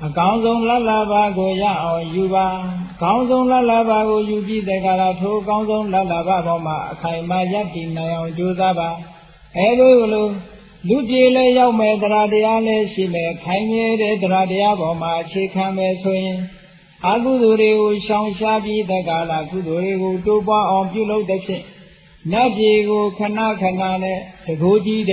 အကောင်းဆုံးလလဘာကိုရအောင်ယူပါအကောင်းဆုံးလလဘာကိုယူပြီးတဲ့ကာလထိုအကောင်းဆုံးလလဘာပေါ်မှာအခိုင်အမာယက်တည်နိုင်အောင်ကြိုးစားပါအဲလိုလူပြေလည်းရောက်မယ်တရားတရားလည်းရှိမယ်ခိုင်မြဲတဲ့တရားတရားပေါ်မှာအခြေခံမယ်ဆိုရင်အကုသိုလ်တွေကိုရှောင်ရှားပြီးတဲ့ကာလကုသိုလ်တွေကိုတိုးပွားအောင်ပြုလုပ်တဲ့ဖြင့်နတ်ပြည်ကိုခဏခဏနဲ့တကိုးကြီးတဲ့